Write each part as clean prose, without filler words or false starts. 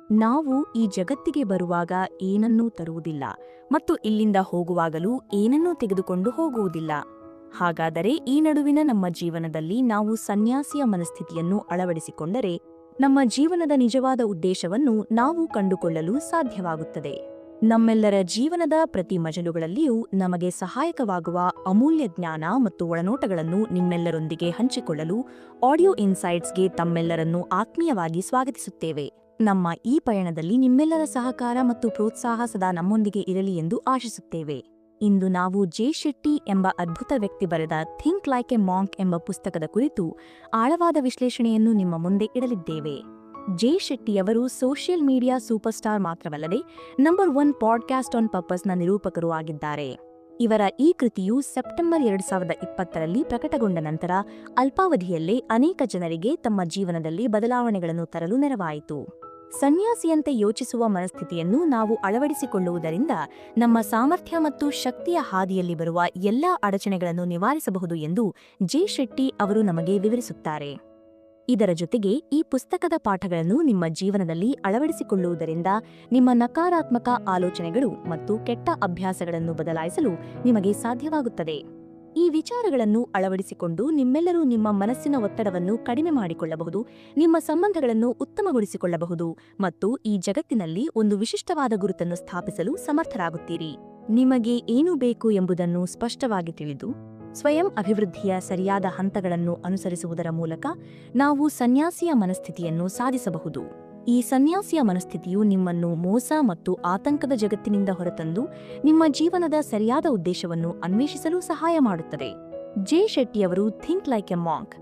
ನಾವು ಈ ಜಗತ್ತಿಗೆ ಬರುವಾಗ ಏನನ್ನೂ ತರುವುದಿಲ್ಲ ಮತ್ತು ಇಲ್ಲಿಂದ ಹೋಗುವಾಗಲೂ ಏನನ್ನೂ ತೆಗೆದುಕೊಂಡು ಹೋಗುವುದಿಲ್ಲ. ಹಾಗಾದರೆ ಈ ನಡುವಿನ ನಮ್ಮ ಜೀವನದಲ್ಲಿ ನಾವು ಸನ್ಯಾಸಿಯ ಮನಸ್ಥಿತಿಯನ್ನು ಅಳವಡಿಸಿಕೊಂಡರೆ ನಮ್ಮ ಜೀವನದ ನಿಜವಾದ ಉದ್ದೇಶವನ್ನು ನಾವು ಕಂಡುಕೊಳ್ಳಲು ಸಾಧ್ಯವಾಗುತ್ತದೆ. ನಮ್ಮೆಲ್ಲರ ಜೀವನದ ಪ್ರತಿ ಮಜಲುಗಳಲ್ಲಿಯೂ ನಮಗೆ ಸಹಾಯಕವಾಗುವ ಅಮೂಲ್ಯ ಜ್ಞಾನ ಮತ್ತು ಒಳನೋಟಗಳನ್ನು ನಿಮ್ಮೆಲ್ಲರೊಂದಿಗೆ ಹಂಚಿಕೊಳ್ಳಲು ಆಡಿಯೋ ಇನ್ಸೈಟ್ಸ್ಗೆ ತಮ್ಮೆಲ್ಲರನ್ನೂ ಆತ್ಮೀಯವಾಗಿ ಸ್ವಾಗತಿಸುತ್ತೇವೆ. ನಮ್ಮ ಈ ಪಯಣದಲ್ಲಿ ನಿಮ್ಮೆಲ್ಲರ ಸಹಕಾರ ಮತ್ತು ಪ್ರೋತ್ಸಾಹ ಸದಾ ನಮ್ಮೊಂದಿಗೆ ಇರಲಿ ಎಂದು ಆಶಿಸುತ್ತೇವೆ. ಇಂದು ನಾವು ಜೆ ಶೆಟ್ಟಿ ಎಂಬ ಅದ್ಭುತ ವ್ಯಕ್ತಿ ಬರೆದ ಥಿಂಕ್ ಲೈಕ್ ಎ ಮಾಂಕ್ ಎಂಬ ಪುಸ್ತಕದ ಕುರಿತು ಆಳವಾದ ವಿಶ್ಲೇಷಣೆಯನ್ನು ನಿಮ್ಮ ಮುಂದೆ ಇಡಲಿದ್ದೇವೆ. ಜೆ ಶೆಟ್ಟಿಯವರು ಸೋಷಿಯಲ್ ಮೀಡಿಯಾ ಸೂಪರ್ ಸ್ಟಾರ್ ಮಾತ್ರವಲ್ಲದೆ ನಂಬರ್ 1 ಪಾಡ್ಕಾಸ್ಟ್ ಆನ್ ಪರ್ಪಸ್ನ ನಿರೂಪಕರೂ ಆಗಿದ್ದಾರೆ. ಇವರ ಈ ಕೃತಿಯು ಸೆಪ್ಟೆಂಬರ್ 2020ರಲ್ಲಿ ಪ್ರಕಟಗೊಂಡ ನಂತರ ಅಲ್ಪಾವಧಿಯಲ್ಲೇ ಅನೇಕ ಜನರಿಗೆ ತಮ್ಮ ಜೀವನದಲ್ಲಿ ಬದಲಾವಣೆಗಳನ್ನು ತರಲು ನೆರವಾಯಿತು. ಸನ್ಯಾಸಿಯಂತೆ ಯೋಚಿಸುವ ಮನಸ್ಥಿತಿಯನ್ನು ನಾವು ಅಳವಡಿಸಿಕೊಳ್ಳುವುದರಿಂದ ನಮ್ಮ ಸಾಮರ್ಥ್ಯ ಮತ್ತು ಶಕ್ತಿಯ ಹಾದಿಯಲ್ಲಿ ಬರುವ ಎಲ್ಲಾ ಅಡಚಣೆಗಳನ್ನು ನಿವಾರಿಸಬಹುದು ಎಂದು ಜೆ ಶೆಟ್ಟಿ ಅವರು ನಮಗೆ ವಿವರಿಸುತ್ತಾರೆ. ಇದರ ಜೊತೆಗೆ ಈ ಪುಸ್ತಕದ ಪಾಠಗಳನ್ನು ನಿಮ್ಮ ಜೀವನದಲ್ಲಿ ಅಳವಡಿಸಿಕೊಳ್ಳುವುದರಿಂದ ನಿಮ್ಮ ನಕಾರಾತ್ಮಕ ಆಲೋಚನೆಗಳು ಮತ್ತು ಕೆಟ್ಟ ಅಭ್ಯಾಸಗಳನ್ನು ಬದಲಾಯಿಸಲು ನಿಮಗೆ ಸಾಧ್ಯವಾಗುತ್ತದೆ. ಈ ವಿಚಾರಗಳನ್ನು ಅಳವಡಿಸಿಕೊಂಡು ನಿಮ್ಮೆಲ್ಲರೂ ನಿಮ್ಮ ಮನಸ್ಸಿನ ಒತ್ತಡವನ್ನು ಕಡಿಮೆ ಮಾಡಿಕೊಳ್ಳಬಹುದು, ನಿಮ್ಮ ಸಂಬಂಧಗಳನ್ನು ಉತ್ತಮಗೊಳಿಸಿಕೊಳ್ಳಬಹುದು ಮತ್ತು ಈ ಜಗತ್ತಿನಲ್ಲಿ ಒಂದು ವಿಶಿಷ್ಟವಾದ ಗುರುತನ್ನು ಸ್ಥಾಪಿಸಲು ಸಮರ್ಥರಾಗುತ್ತೀರಿ. ನಿಮಗೆ ಏನು ಬೇಕು ಎಂಬುದನ್ನು ಸ್ಪಷ್ಟವಾಗಿ ತಿಳಿದು ಸ್ವಯಂ ಅಭಿವೃದ್ಧಿಯ ಸರಿಯಾದ ಹಂತಗಳನ್ನು ಅನುಸರಿಸುವುದರ ಮೂಲಕ ನಾವು ಸನ್ಯಾಸಿಯ ಮನಸ್ಥಿತಿಯನ್ನು ಸಾಧಿಸಬಹುದು. ಈ ಸನ್ಯಾಸಿಯ ಮನಸ್ಥಿತಿಯು ನಿಮ್ಮನ್ನು ಮೋಸ ಮತ್ತು ಆತಂಕದ ಜಗತ್ತಿನಿಂದ ಹೊರತಂದು ನಿಮ್ಮ ಜೀವನದ ಸರಿಯಾದ ಉದ್ದೇಶವನ್ನು ಅನ್ವೇಷಿಸಲು ಸಹಾಯ ಮಾಡುತ್ತದೆ. ಜೆ ಶೆಟ್ಟಿಯವರು ಥಿಂಕ್ ಲೈಕ್ ಎ ಮಾಂಕ್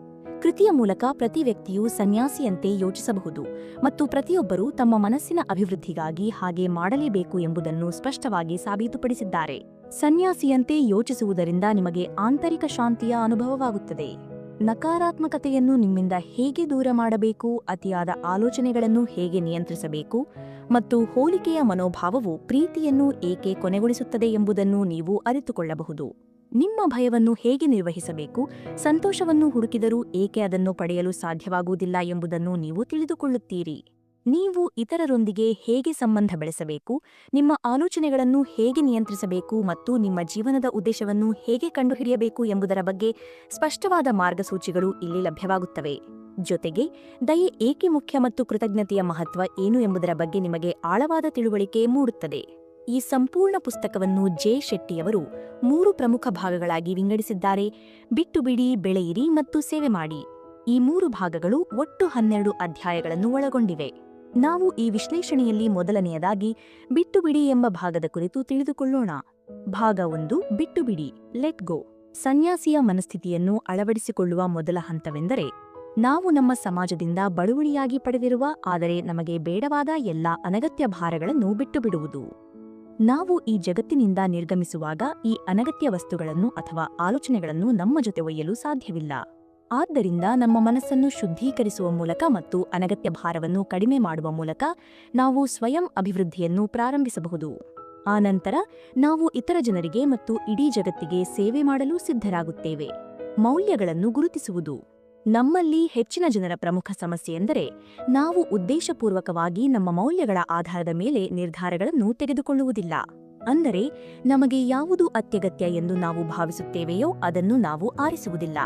ಕೃತಿಯ ಮೂಲಕ ಪ್ರತಿ ವ್ಯಕ್ತಿಯು ಸನ್ಯಾಸಿಯಂತೆ ಯೋಚಿಸಬಹುದು ಮತ್ತು ಪ್ರತಿಯೊಬ್ಬರೂ ತಮ್ಮ ಮನಸ್ಸಿನ ಅಭಿವೃದ್ಧಿಗಾಗಿ ಹಾಗೆ ಮಾಡಲೇಬೇಕು ಎಂಬುದನ್ನು ಸ್ಪಷ್ಟವಾಗಿ ಸಾಬೀತುಪಡಿಸಿದ್ದಾರೆ. ಸನ್ಯಾಸಿಯಂತೆ ಯೋಚಿಸುವುದರಿಂದ ನಿಮಗೆ ಆಂತರಿಕ ಶಾಂತಿಯ ಅನುಭವವಾಗುತ್ತದೆ. ನಕಾರಾತ್ಮಕತೆಯನ್ನು ನಿಮ್ಮಿಂದ ಹೇಗೆ ದೂರ ಮಾಡಬೇಕು, ಅತಿಯಾದ ಆಲೋಚನೆಗಳನ್ನು ಹೇಗೆ ನಿಯಂತ್ರಿಸಬೇಕು ಮತ್ತು ಹೋಲಿಕೆಯ ಮನೋಭಾವವು ಪ್ರೀತಿಯನ್ನು ಏಕೆ ಕೊನೆಗೊಳಿಸುತ್ತದೆ ಎಂಬುದನ್ನು ನೀವು ಅರಿತುಕೊಳ್ಳಬಹುದು. ನಿಮ್ಮ ಭಯವನ್ನು ಹೇಗೆ ನಿರ್ವಹಿಸಬೇಕು, ಸಂತೋಷವನ್ನು ಹುಡುಕಿದರೂ ಏಕೆ ಅದನ್ನು ಪಡೆಯಲು ಸಾಧ್ಯವಾಗುವುದಿಲ್ಲ ಎಂಬುದನ್ನು ನೀವು ತಿಳಿದುಕೊಳ್ಳುತ್ತೀರಿ. ನೀವು ಇತರರೊಂದಿಗೆ ಹೇಗೆ ಸಂಬಂಧ ಬೆಳೆಸಬೇಕು, ನಿಮ್ಮ ಆಲೋಚನೆಗಳನ್ನು ಹೇಗೆ ನಿಯಂತ್ರಿಸಬೇಕು ಮತ್ತು ನಿಮ್ಮ ಜೀವನದ ಉದ್ದೇಶವನ್ನು ಹೇಗೆ ಕಂಡುಹಿಡಿಯಬೇಕು ಎಂಬುದರ ಬಗ್ಗೆ ಸ್ಪಷ್ಟವಾದ ಮಾರ್ಗಸೂಚಿಗಳು ಇಲ್ಲಿ ಲಭ್ಯವಾಗುತ್ತವೆ. ಜೊತೆಗೆ ದಯೆ ಏಕೆ ಮುಖ್ಯ ಮತ್ತು ಕೃತಜ್ಞತೆಯ ಮಹತ್ವ ಏನು ಎಂಬುದರ ಬಗ್ಗೆ ನಿಮಗೆ ಆಳವಾದ ತಿಳುವಳಿಕೆ ಮೂಡುತ್ತದೆ. ಈ ಸಂಪೂರ್ಣ ಪುಸ್ತಕವನ್ನು ಜೆ ಶೆಟ್ಟಿಯವರು 3 ಪ್ರಮುಖ ಭಾಗಗಳಾಗಿ ವಿಂಗಡಿಸಿದ್ದಾರೆ: ಬಿಟ್ಟು ಬಿಡಿ, ಬೆಳೆಯಿರಿ ಮತ್ತು ಸೇವೆ ಮಾಡಿ. ಈ 3 ಭಾಗಗಳು ಒಟ್ಟು 12 ಅಧ್ಯಾಯಗಳನ್ನು ಒಳಗೊಂಡಿವೆ. ನಾವು ಈ ವಿಶ್ಲೇಷಣೆಯಲ್ಲಿ ಮೊದಲನೆಯದಾಗಿ ಬಿಟ್ಟು ಬಿಡಿ ಎಂಬ ಭಾಗದ ಕುರಿತು ತಿಳಿದುಕೊಳ್ಳೋಣ. ಭಾಗ 1: ಬಿಟ್ಟು ಬಿಡಿ, ಲೆಟ್ ಗೋ. ಸನ್ಯಾಸಿಯ ಮನಸ್ಥಿತಿಯನ್ನು ಅಳವಡಿಸಿಕೊಳ್ಳುವ ಮೊದಲ ಹಂತವೆಂದರೆ ನಾವು ನಮ್ಮ ಸಮಾಜದಿಂದ ಬಳುವಳಿಯಾಗಿ ಪಡೆದಿರುವ ಆದರೆ ನಮಗೆ ಬೇಡವಾದ ಎಲ್ಲಾ ಅನಗತ್ಯ ಭಾರಗಳನ್ನು ಬಿಟ್ಟು ಬಿಡುವುದು. ನಾವು ಈ ಜಗತ್ತಿನಿಂದ ನಿರ್ಗಮಿಸುವಾಗ ಈ ಅನಗತ್ಯ ವಸ್ತುಗಳನ್ನು ಅಥವಾ ಆಲೋಚನೆಗಳನ್ನು ನಮ್ಮ ಜೊತೆ ಒಯ್ಯಲು ಸಾಧ್ಯವಿಲ್ಲ. ಆದ್ದರಿಂದ ನಮ್ಮ ಮನಸ್ಸನ್ನು ಶುದ್ಧೀಕರಿಸುವ ಮೂಲಕ ಮತ್ತು ಅನಗತ್ಯ ಭಾರವನ್ನು ಕಡಿಮೆ ಮಾಡುವ ಮೂಲಕ ನಾವು ಸ್ವಯಂ ಅಭಿವೃದ್ಧಿಯನ್ನು ಪ್ರಾರಂಭಿಸಬಹುದು. ಆನಂತರ ನಾವು ಇತರ ಜನರಿಗೆ ಮತ್ತು ಇಡೀ ಜಗತ್ತಿಗೆ ಸೇವೆ ಮಾಡಲು ಸಿದ್ಧರಾಗುತ್ತೇವೆ. ಮೌಲ್ಯಗಳನ್ನು ಗುರುತಿಸುವುದು. ನಮ್ಮಲ್ಲಿ ಹೆಚ್ಚಿನ ಜನರ ಪ್ರಮುಖ ಸಮಸ್ಯೆಯೆಂದರೆ ನಾವು ಉದ್ದೇಶಪೂರ್ವಕವಾಗಿ ನಮ್ಮ ಮೌಲ್ಯಗಳ ಆಧಾರದ ಮೇಲೆ ನಿರ್ಧಾರಗಳನ್ನು ತೆಗೆದುಕೊಳ್ಳುವುದಿಲ್ಲ. ಅಂದರೆ ನಮಗೆ ಯಾವುದು ಅತ್ಯಗತ್ಯ ಎಂದು ನಾವು ಭಾವಿಸುತ್ತೇವೆಯೋ ಅದನ್ನು ನಾವು ಆರಿಸುವುದಿಲ್ಲ.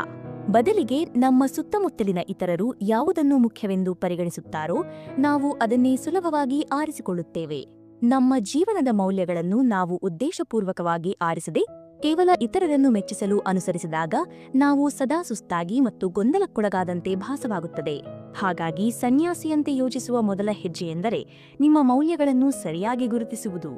ಬದಲಿಗೆ ನಮ್ಮ ಸುತ್ತಮುತ್ತಲಿನ ಇತರರು ಯಾವುದನ್ನು ಮುಖ್ಯವೆಂದು ಪರಿಗಣಿಸುತ್ತಾರೋ ನಾವು ಅದನ್ನೇ ಸುಲಭವಾಗಿ ಆರಿಸಿಕೊಳ್ಳುತ್ತೇವೆ. ನಮ್ಮ ಜೀವನದ ಮೌಲ್ಯಗಳನ್ನು ನಾವು ಉದ್ದೇಶಪೂರ್ವಕವಾಗಿ ಆರಿಸದೆ ಕೇವಲ ಇತರರನ್ನು ಮೆಚ್ಚಿಸಲು ಅನುಸರಿಸಿದಾಗ ನಾವು ಸದಾ ಸುಸ್ತಾಗಿ ಮತ್ತು ಗೊಂದಲಕ್ಕೊಳಗಾದಂತೆ ಭಾಸವಾಗುತ್ತದೆ. ಹಾಗಾಗಿ ಸನ್ಯಾಸಿಯಂತೆ ಯೋಚಿಸುವ ಮೊದಲ ಹೆಜ್ಜೆಯೆಂದರೆ ನಿಮ್ಮ ಮೌಲ್ಯಗಳನ್ನು ಸರಿಯಾಗಿ ಗುರುತಿಸುವುದು.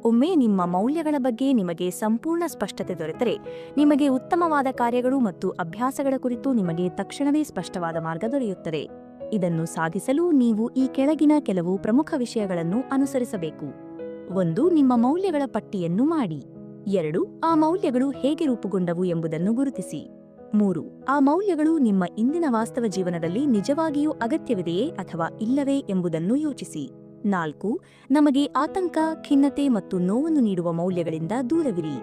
ಒಮ್ಮೆ ನಿಮ್ಮ ಮೌಲ್ಯಗಳ ಬಗ್ಗೆ ನಿಮಗೆ ಸಂಪೂರ್ಣ ಸ್ಪಷ್ಟತೆ ದೊರೆತರೆ ನಿಮಗೆ ಉತ್ತಮವಾದ ಕಾರ್ಯಗಳು ಮತ್ತು ಅಭ್ಯಾಸಗಳ ಕುರಿತು ನಿಮಗೆ ತಕ್ಷಣವೇ ಸ್ಪಷ್ಟವಾದ ಮಾರ್ಗ ದೊರೆಯುತ್ತದೆ. ಇದನ್ನು ಸಾಧಿಸಲು ನೀವು ಈ ಕೆಳಗಿನ ಕೆಲವು ಪ್ರಮುಖ ವಿಷಯಗಳನ್ನು ಅನುಸರಿಸಬೇಕು. 1. ನಿಮ್ಮ ಮೌಲ್ಯಗಳ ಪಟ್ಟಿಯನ್ನು ಮಾಡಿ. 2. ಆ ಮೌಲ್ಯಗಳು ಹೇಗೆ ರೂಪುಗೊಂಡವು ಎಂಬುದನ್ನು ಗುರುತಿಸಿ. 3. ಆ ಮೌಲ್ಯಗಳು ನಿಮ್ಮ ಇಂದಿನ ವಾಸ್ತವ ಜೀವನದಲ್ಲಿ ನಿಜವಾಗಿಯೂ ಅಗತ್ಯವಿದೆಯೇ ಅಥವಾ ಇಲ್ಲವೇ ಎಂಬುದನ್ನು ಯೋಚಿಸಿ. 4. ನಮಗೆ ಆತಂಕ, ಖಿನ್ನತೆ ಮತ್ತು ನೋವನ್ನು ನೀಡುವ ಮೌಲ್ಯಗಳಿಂದ ದೂರವಿರಿ.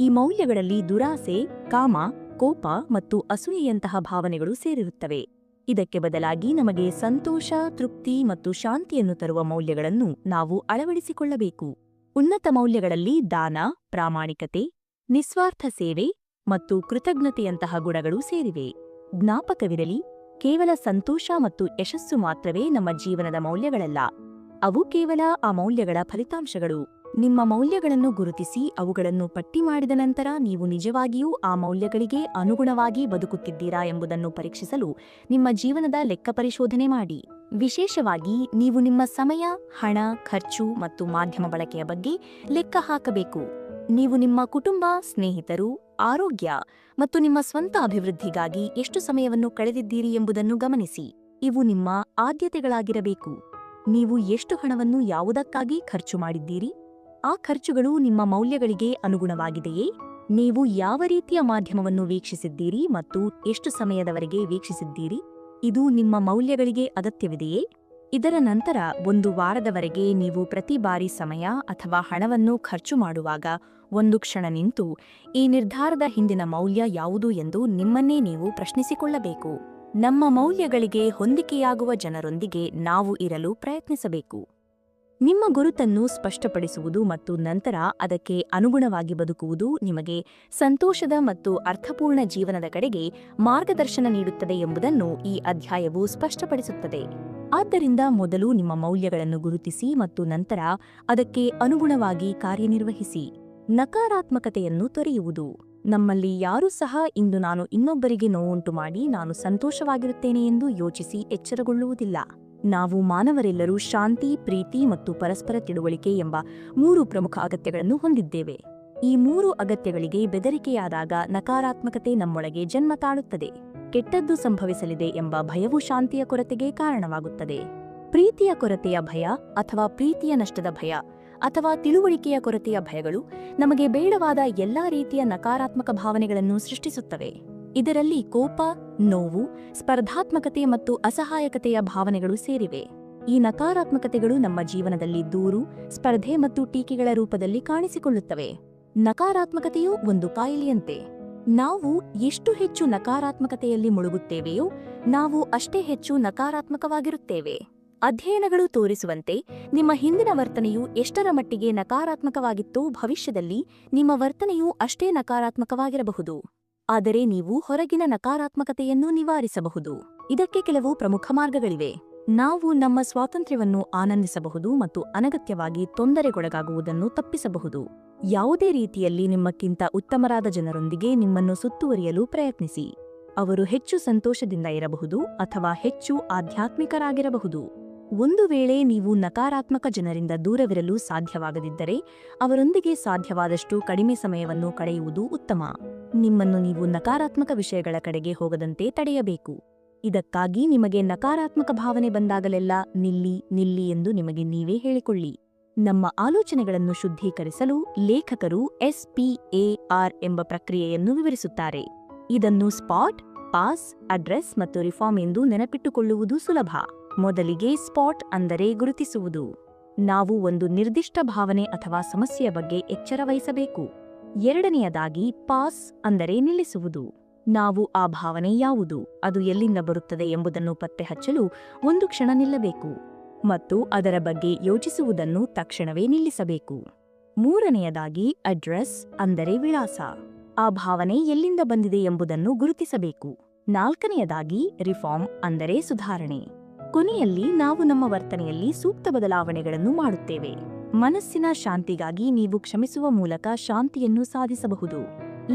ಈ ಮೌಲ್ಯಗಳಲ್ಲಿ ದುರಾಸೆ, ಕಾಮ, ಕೋಪ ಮತ್ತು ಅಸೂಯೆಯಂತಹ ಭಾವನೆಗಳು ಸೇರಿರುತ್ತವೆ. ಇದಕ್ಕೆ ಬದಲಾಗಿ ನಮಗೆ ಸಂತೋಷ, ತೃಪ್ತಿ ಮತ್ತು ಶಾಂತಿಯನ್ನು ತರುವ ಮೌಲ್ಯಗಳನ್ನು ನಾವು ಅಳವಡಿಸಿಕೊಳ್ಳಬೇಕು. ಉನ್ನತ ಮೌಲ್ಯಗಳಲ್ಲಿ ದಾನ, ಪ್ರಾಮಾಣಿಕತೆ, ನಿಸ್ವಾರ್ಥ ಸೇವೆ ಮತ್ತು ಕೃತಜ್ಞತೆಯಂತಹ ಗುಣಗಳು ಸೇರಿವೆ. ಜ್ಞಾಪಕವಿರಲಿ, ಕೇವಲ ಸಂತೋಷ ಮತ್ತು ಯಶಸ್ಸು ಮಾತ್ರವೇ ನಮ್ಮ ಜೀವನದ ಮೌಲ್ಯಗಳಲ್ಲ. ಅವು ಕೇವಲ ಆ ಮೌಲ್ಯಗಳ ಫಲಿತಾಂಶಗಳು. ನಿಮ್ಮ ಮೌಲ್ಯಗಳನ್ನು ಗುರುತಿಸಿ ಅವುಗಳನ್ನು ಪಟ್ಟಿ ಮಾಡಿದ ನಂತರ ನೀವು ನಿಜವಾಗಿಯೂ ಆ ಮೌಲ್ಯಗಳಿಗೆ ಅನುಗುಣವಾಗಿ ಬದುಕುತ್ತಿದ್ದೀರಾ ಎಂಬುದನ್ನು ಪರೀಕ್ಷಿಸಲು ನಿಮ್ಮ ಜೀವನದ ಲೆಕ್ಕ ಪರಿಶೋಧನೆ ಮಾಡಿ. ವಿಶೇಷವಾಗಿ ನೀವು ನಿಮ್ಮ ಸಮಯ, ಹಣ, ಖರ್ಚು ಮತ್ತು ಮಾಧ್ಯಮ ಬಳಕೆಯ ಬಗ್ಗೆ ಲೆಕ್ಕ ಹಾಕಬೇಕು. ನೀವು ನಿಮ್ಮ ಕುಟುಂಬ, ಸ್ನೇಹಿತರು, ಆರೋಗ್ಯ ಮತ್ತು ನಿಮ್ಮ ಸ್ವಂತ ಅಭಿವೃದ್ಧಿಗಾಗಿ ಎಷ್ಟು ಸಮಯವನ್ನು ಕಳೆದಿದ್ದೀರಿ ಎಂಬುದನ್ನು ಗಮನಿಸಿ. ಇವು ನಿಮ್ಮ ಆದ್ಯತೆಗಳಾಗಿರಬೇಕು. ನೀವು ಎಷ್ಟು ಹಣವನ್ನು ಯಾವುದಕ್ಕಾಗಿ ಖರ್ಚು ಮಾಡಿದ್ದೀರಿ? ಆ ಖರ್ಚುಗಳು ನಿಮ್ಮ ಮೌಲ್ಯಗಳಿಗೆ ಅನುಗುಣವಾಗಿದೆಯೇ? ನೀವು ಯಾವ ರೀತಿಯ ಮಾಧ್ಯಮವನ್ನು ವೀಕ್ಷಿಸಿದ್ದೀರಿ ಮತ್ತು ಎಷ್ಟು ಸಮಯದವರೆಗೆ ವೀಕ್ಷಿಸಿದ್ದೀರಿ? ಇದು ನಿಮ್ಮ ಮೌಲ್ಯಗಳಿಗೆ ಅಗತ್ಯವಿದೆಯೇ? ಇದರ ನಂತರ 1 ವಾರದವರೆಗೆ ನೀವು ಪ್ರತಿ ಬಾರಿ ಸಮಯ ಅಥವಾ ಹಣವನ್ನು ಖರ್ಚು ಮಾಡುವಾಗ ಒಂದು ಕ್ಷಣ ನಿಂತು ಈ ನಿರ್ಧಾರದ ಹಿಂದಿನ ಮೌಲ್ಯ ಯಾವುದು ಎಂದು ನಿಮ್ಮನ್ನೇ ನೀವು ಪ್ರಶ್ನಿಸಿಕೊಳ್ಳಬೇಕು. ನಮ್ಮ ಮೌಲ್ಯಗಳಿಗೆ ಹೊಂದಿಕೆಯಾಗುವ ಜನರೊಂದಿಗೆ ನಾವು ಇರಲು ಪ್ರಯತ್ನಿಸಬೇಕು. ನಿಮ್ಮ ಗುರುತನ್ನು ಸ್ಪಷ್ಟಪಡಿಸುವುದು ಮತ್ತು ನಂತರ ಅದಕ್ಕೆ ಅನುಗುಣವಾಗಿ ಬದುಕುವುದು ನಿಮಗೆ ಸಂತೋಷದ ಮತ್ತು ಅರ್ಥಪೂರ್ಣ ಜೀವನದ ಕಡೆಗೆ ಮಾರ್ಗದರ್ಶನ ನೀಡುತ್ತದೆ ಎಂಬುದನ್ನು ಈ ಅಧ್ಯಾಯವು ಸ್ಪಷ್ಟಪಡಿಸುತ್ತದೆ. ಆದ್ದರಿಂದ ಮೊದಲು ನಿಮ್ಮ ಮೌಲ್ಯಗಳನ್ನು ಗುರುತಿಸಿ ಮತ್ತು ನಂತರ ಅದಕ್ಕೆ ಅನುಗುಣವಾಗಿ ಕಾರ್ಯನಿರ್ವಹಿಸಿ. ನಕಾರಾತ್ಮಕತೆಯನ್ನು ತೊರೆಯುವುದು. ನಮ್ಮಲ್ಲಿ ಯಾರೂ ಸಹ ಇಂದು ನಾನು ಇನ್ನೊಬ್ಬರಿಗೆ ನೋವುಂಟು ಮಾಡಿ ನಾನು ಸಂತೋಷವಾಗಿರುತ್ತೇನೆ ಎಂದು ಯೋಚಿಸಿ ಎಚ್ಚರಗೊಳ್ಳುವುದಿಲ್ಲ. ನಾವು ಮಾನವರೆಲ್ಲರೂ ಶಾಂತಿ, ಪ್ರೀತಿ ಮತ್ತು ಪರಸ್ಪರ ತಿಳುವಳಿಕೆ ಎಂಬ 3 ಪ್ರಮುಖ ಅಗತ್ಯಗಳನ್ನು ಹೊಂದಿದ್ದೇವೆ. ಈ 3 ಅಗತ್ಯಗಳಿಗೆ ಬೆದರಿಕೆಯಾದಾಗ ನಕಾರಾತ್ಮಕತೆ ನಮ್ಮೊಳಗೆ ಜನ್ಮ ತಾಳುತ್ತದೆ. ಕೆಟ್ಟದ್ದು ಸಂಭವಿಸಲಿದೆ ಎಂಬ ಭಯವು ಶಾಂತಿಯ ಕೊರತೆಗೆ ಕಾರಣವಾಗುತ್ತದೆ. ಪ್ರೀತಿಯ ಕೊರತೆಯ ಭಯ ಅಥವಾ ಪ್ರೀತಿಯ ನಷ್ಟದ ಭಯ ಅಥವಾ ತಿಳುವಳಿಕೆಯ ಕೊರತೆಯ ಭಯಗಳು ನಮಗೆ ಬೇಡವಾದ ಎಲ್ಲಾ ರೀತಿಯ ನಕಾರಾತ್ಮಕ ಭಾವನೆಗಳನ್ನು ಸೃಷ್ಟಿಸುತ್ತವೆ. ಇದರಲ್ಲಿ ಕೋಪ, ನೋವು, ಸ್ಪರ್ಧಾತ್ಮಕತೆ ಮತ್ತು ಅಸಹಾಯಕತೆಯ ಭಾವನೆಗಳು ಸೇರಿವೆ. ಈ ನಕಾರಾತ್ಮಕತೆಗಳು ನಮ್ಮ ಜೀವನದಲ್ಲಿ ದೂರು, ಸ್ಪರ್ಧೆ ಮತ್ತು ಟೀಕೆಗಳ ರೂಪದಲ್ಲಿ ಕಾಣಿಸಿಕೊಳ್ಳುತ್ತವೆ. ನಕಾರಾತ್ಮಕತೆಯು ಒಂದು ಕಾಯಿಲೆಯಂತೆ. ನಾವು ಎಷ್ಟು ಹೆಚ್ಚು ನಕಾರಾತ್ಮಕತೆಯಲ್ಲಿ ಮುಳುಗುತ್ತೇವೆಯೋ ನಾವು ಅಷ್ಟೇ ಹೆಚ್ಚು ನಕಾರಾತ್ಮಕವಾಗಿರುತ್ತೇವೆ. ಅಧ್ಯಯನಗಳು ತೋರಿಸುವಂತೆ ನಿಮ್ಮ ಹಿಂದಿನ ವರ್ತನೆಯು ಎಷ್ಟರ ಮಟ್ಟಿಗೆ ನಕಾರಾತ್ಮಕವಾಗಿತ್ತೋ ಭವಿಷ್ಯದಲ್ಲಿ ನಿಮ್ಮ ವರ್ತನೆಯೂ ಅಷ್ಟೇ ನಕಾರಾತ್ಮಕವಾಗಿರಬಹುದು. ಆದರೆ ನೀವು ಹೊರಗಿನ ನಕಾರಾತ್ಮಕತೆಯನ್ನು ನಿವಾರಿಸಬಹುದು. ಇದಕ್ಕೆ ಕೆಲವು ಪ್ರಮುಖ ಮಾರ್ಗಗಳಿವೆ. ನಾವು ನಮ್ಮ ಸ್ವಾತಂತ್ರ್ಯವನ್ನು ಆನಂದಿಸಬಹುದು ಮತ್ತು ಅನಗತ್ಯವಾಗಿ ತೊಂದರೆಗೊಳಗಾಗುವುದನ್ನು ತಪ್ಪಿಸಬಹುದು. ಯಾವುದೇ ರೀತಿಯಲ್ಲಿ ನಿಮ್ಮಕ್ಕಿಂತ ಉತ್ತಮರಾದ ಜನರೊಂದಿಗೆ ನಿಮ್ಮನ್ನು ಸುತ್ತುವರಿಯಲು ಪ್ರಯತ್ನಿಸಿ. ಅವರು ಹೆಚ್ಚು ಸಂತೋಷದಿಂದ ಇರಬಹುದು ಅಥವಾ ಹೆಚ್ಚು ಆಧ್ಯಾತ್ಮಿಕರಾಗಿರಬಹುದು. ಒಂದು ವೇಳೆ ನೀವು ನಕಾರಾತ್ಮಕ ಜನರಿಂದ ದೂರವಿರಲು ಸಾಧ್ಯವಾಗದಿದ್ದರೆ ಅವರೊಂದಿಗೆ ಸಾಧ್ಯವಾದಷ್ಟು ಕಡಿಮೆ ಸಮಯವನ್ನು ಕಳೆಯುವುದು ಉತ್ತಮ. ನಿಮ್ಮನ್ನು ನೀವು ನಕಾರಾತ್ಮಕ ವಿಷಯಗಳ ಕಡೆಗೆ ಹೋಗದಂತೆ ತಡೆಯಬೇಕು. ಇದಕ್ಕಾಗಿ ನಿಮಗೆ ನಕಾರಾತ್ಮಕ ಭಾವನೆ ಬಂದಾಗಲೆಲ್ಲ ನಿಲ್ಲಿ ಎಂದು ನಿಮಗೆ ನೀವೇ ಹೇಳಿಕೊಳ್ಳಿ. ನಮ್ಮ ಆಲೋಚನೆಗಳನ್ನು ಶುದ್ಧೀಕರಿಸಲು ಲೇಖಕರು SPAR ಎಂಬ ಪ್ರಕ್ರಿಯೆಯನ್ನು ವಿವರಿಸುತ್ತಾರೆ. ಇದನ್ನು ಸ್ಪಾಟ್, ಪಾಸ್, ಅಡ್ರೆಸ್ ಮತ್ತು ರಿಫಾರ್ಮ್ ಎಂದು ನೆನಪಿಟ್ಟುಕೊಳ್ಳುವುದು ಸುಲಭ. ಮೊದಲಿಗೆ ಸ್ಪಾಟ್ ಅಂದರೆ ಗುರುತಿಸುವುದು. ನಾವು ಒಂದು ನಿರ್ದಿಷ್ಟ ಭಾವನೆ ಅಥವಾ ಸಮಸ್ಯೆಯ ಬಗ್ಗೆ ಎಚ್ಚರ ವಹಿಸಬೇಕು. ಎರಡನೆಯದಾಗಿ ಪಾಸ್ ಅಂದರೆ ನಿಲ್ಲಿಸುವುದು. ನಾವು ಆ ಭಾವನೆ ಯಾವುದು, ಅದು ಎಲ್ಲಿಂದ ಬರುತ್ತದೆ ಎಂಬುದನ್ನು ಪತ್ತೆ ಹಚ್ಚಲು ಒಂದು ಕ್ಷಣ ನಿಲ್ಲಬೇಕು ಮತ್ತು ಅದರ ಬಗ್ಗೆ ಯೋಚಿಸುವುದನ್ನು ತಕ್ಷಣವೇ ನಿಲ್ಲಿಸಬೇಕು. ಮೂರನೆಯದಾಗಿ ಅಡ್ರೆಸ್ ಅಂದರೆ ವಿಳಾಸ. ಆ ಭಾವನೆ ಎಲ್ಲಿಂದ ಬಂದಿದೆ ಎಂಬುದನ್ನು ಗುರುತಿಸಬೇಕು. ನಾಲ್ಕನೆಯದಾಗಿ ರಿಫಾರ್ಮ್ ಅಂದರೆ ಸುಧಾರಣೆ. ಕೊನೆಯಲ್ಲಿ ನಾವು ನಮ್ಮ ವರ್ತನೆಯಲ್ಲಿ ಸೂಕ್ತ ಬದಲಾವಣೆಗಳನ್ನು ಮಾಡುತ್ತೇವೆ. ಮನಸ್ಸಿನ ಶಾಂತಿಗಾಗಿ ನೀವು ಕ್ಷಮಿಸುವ ಮೂಲಕ ಶಾಂತಿಯನ್ನು ಸಾಧಿಸಬಹುದು.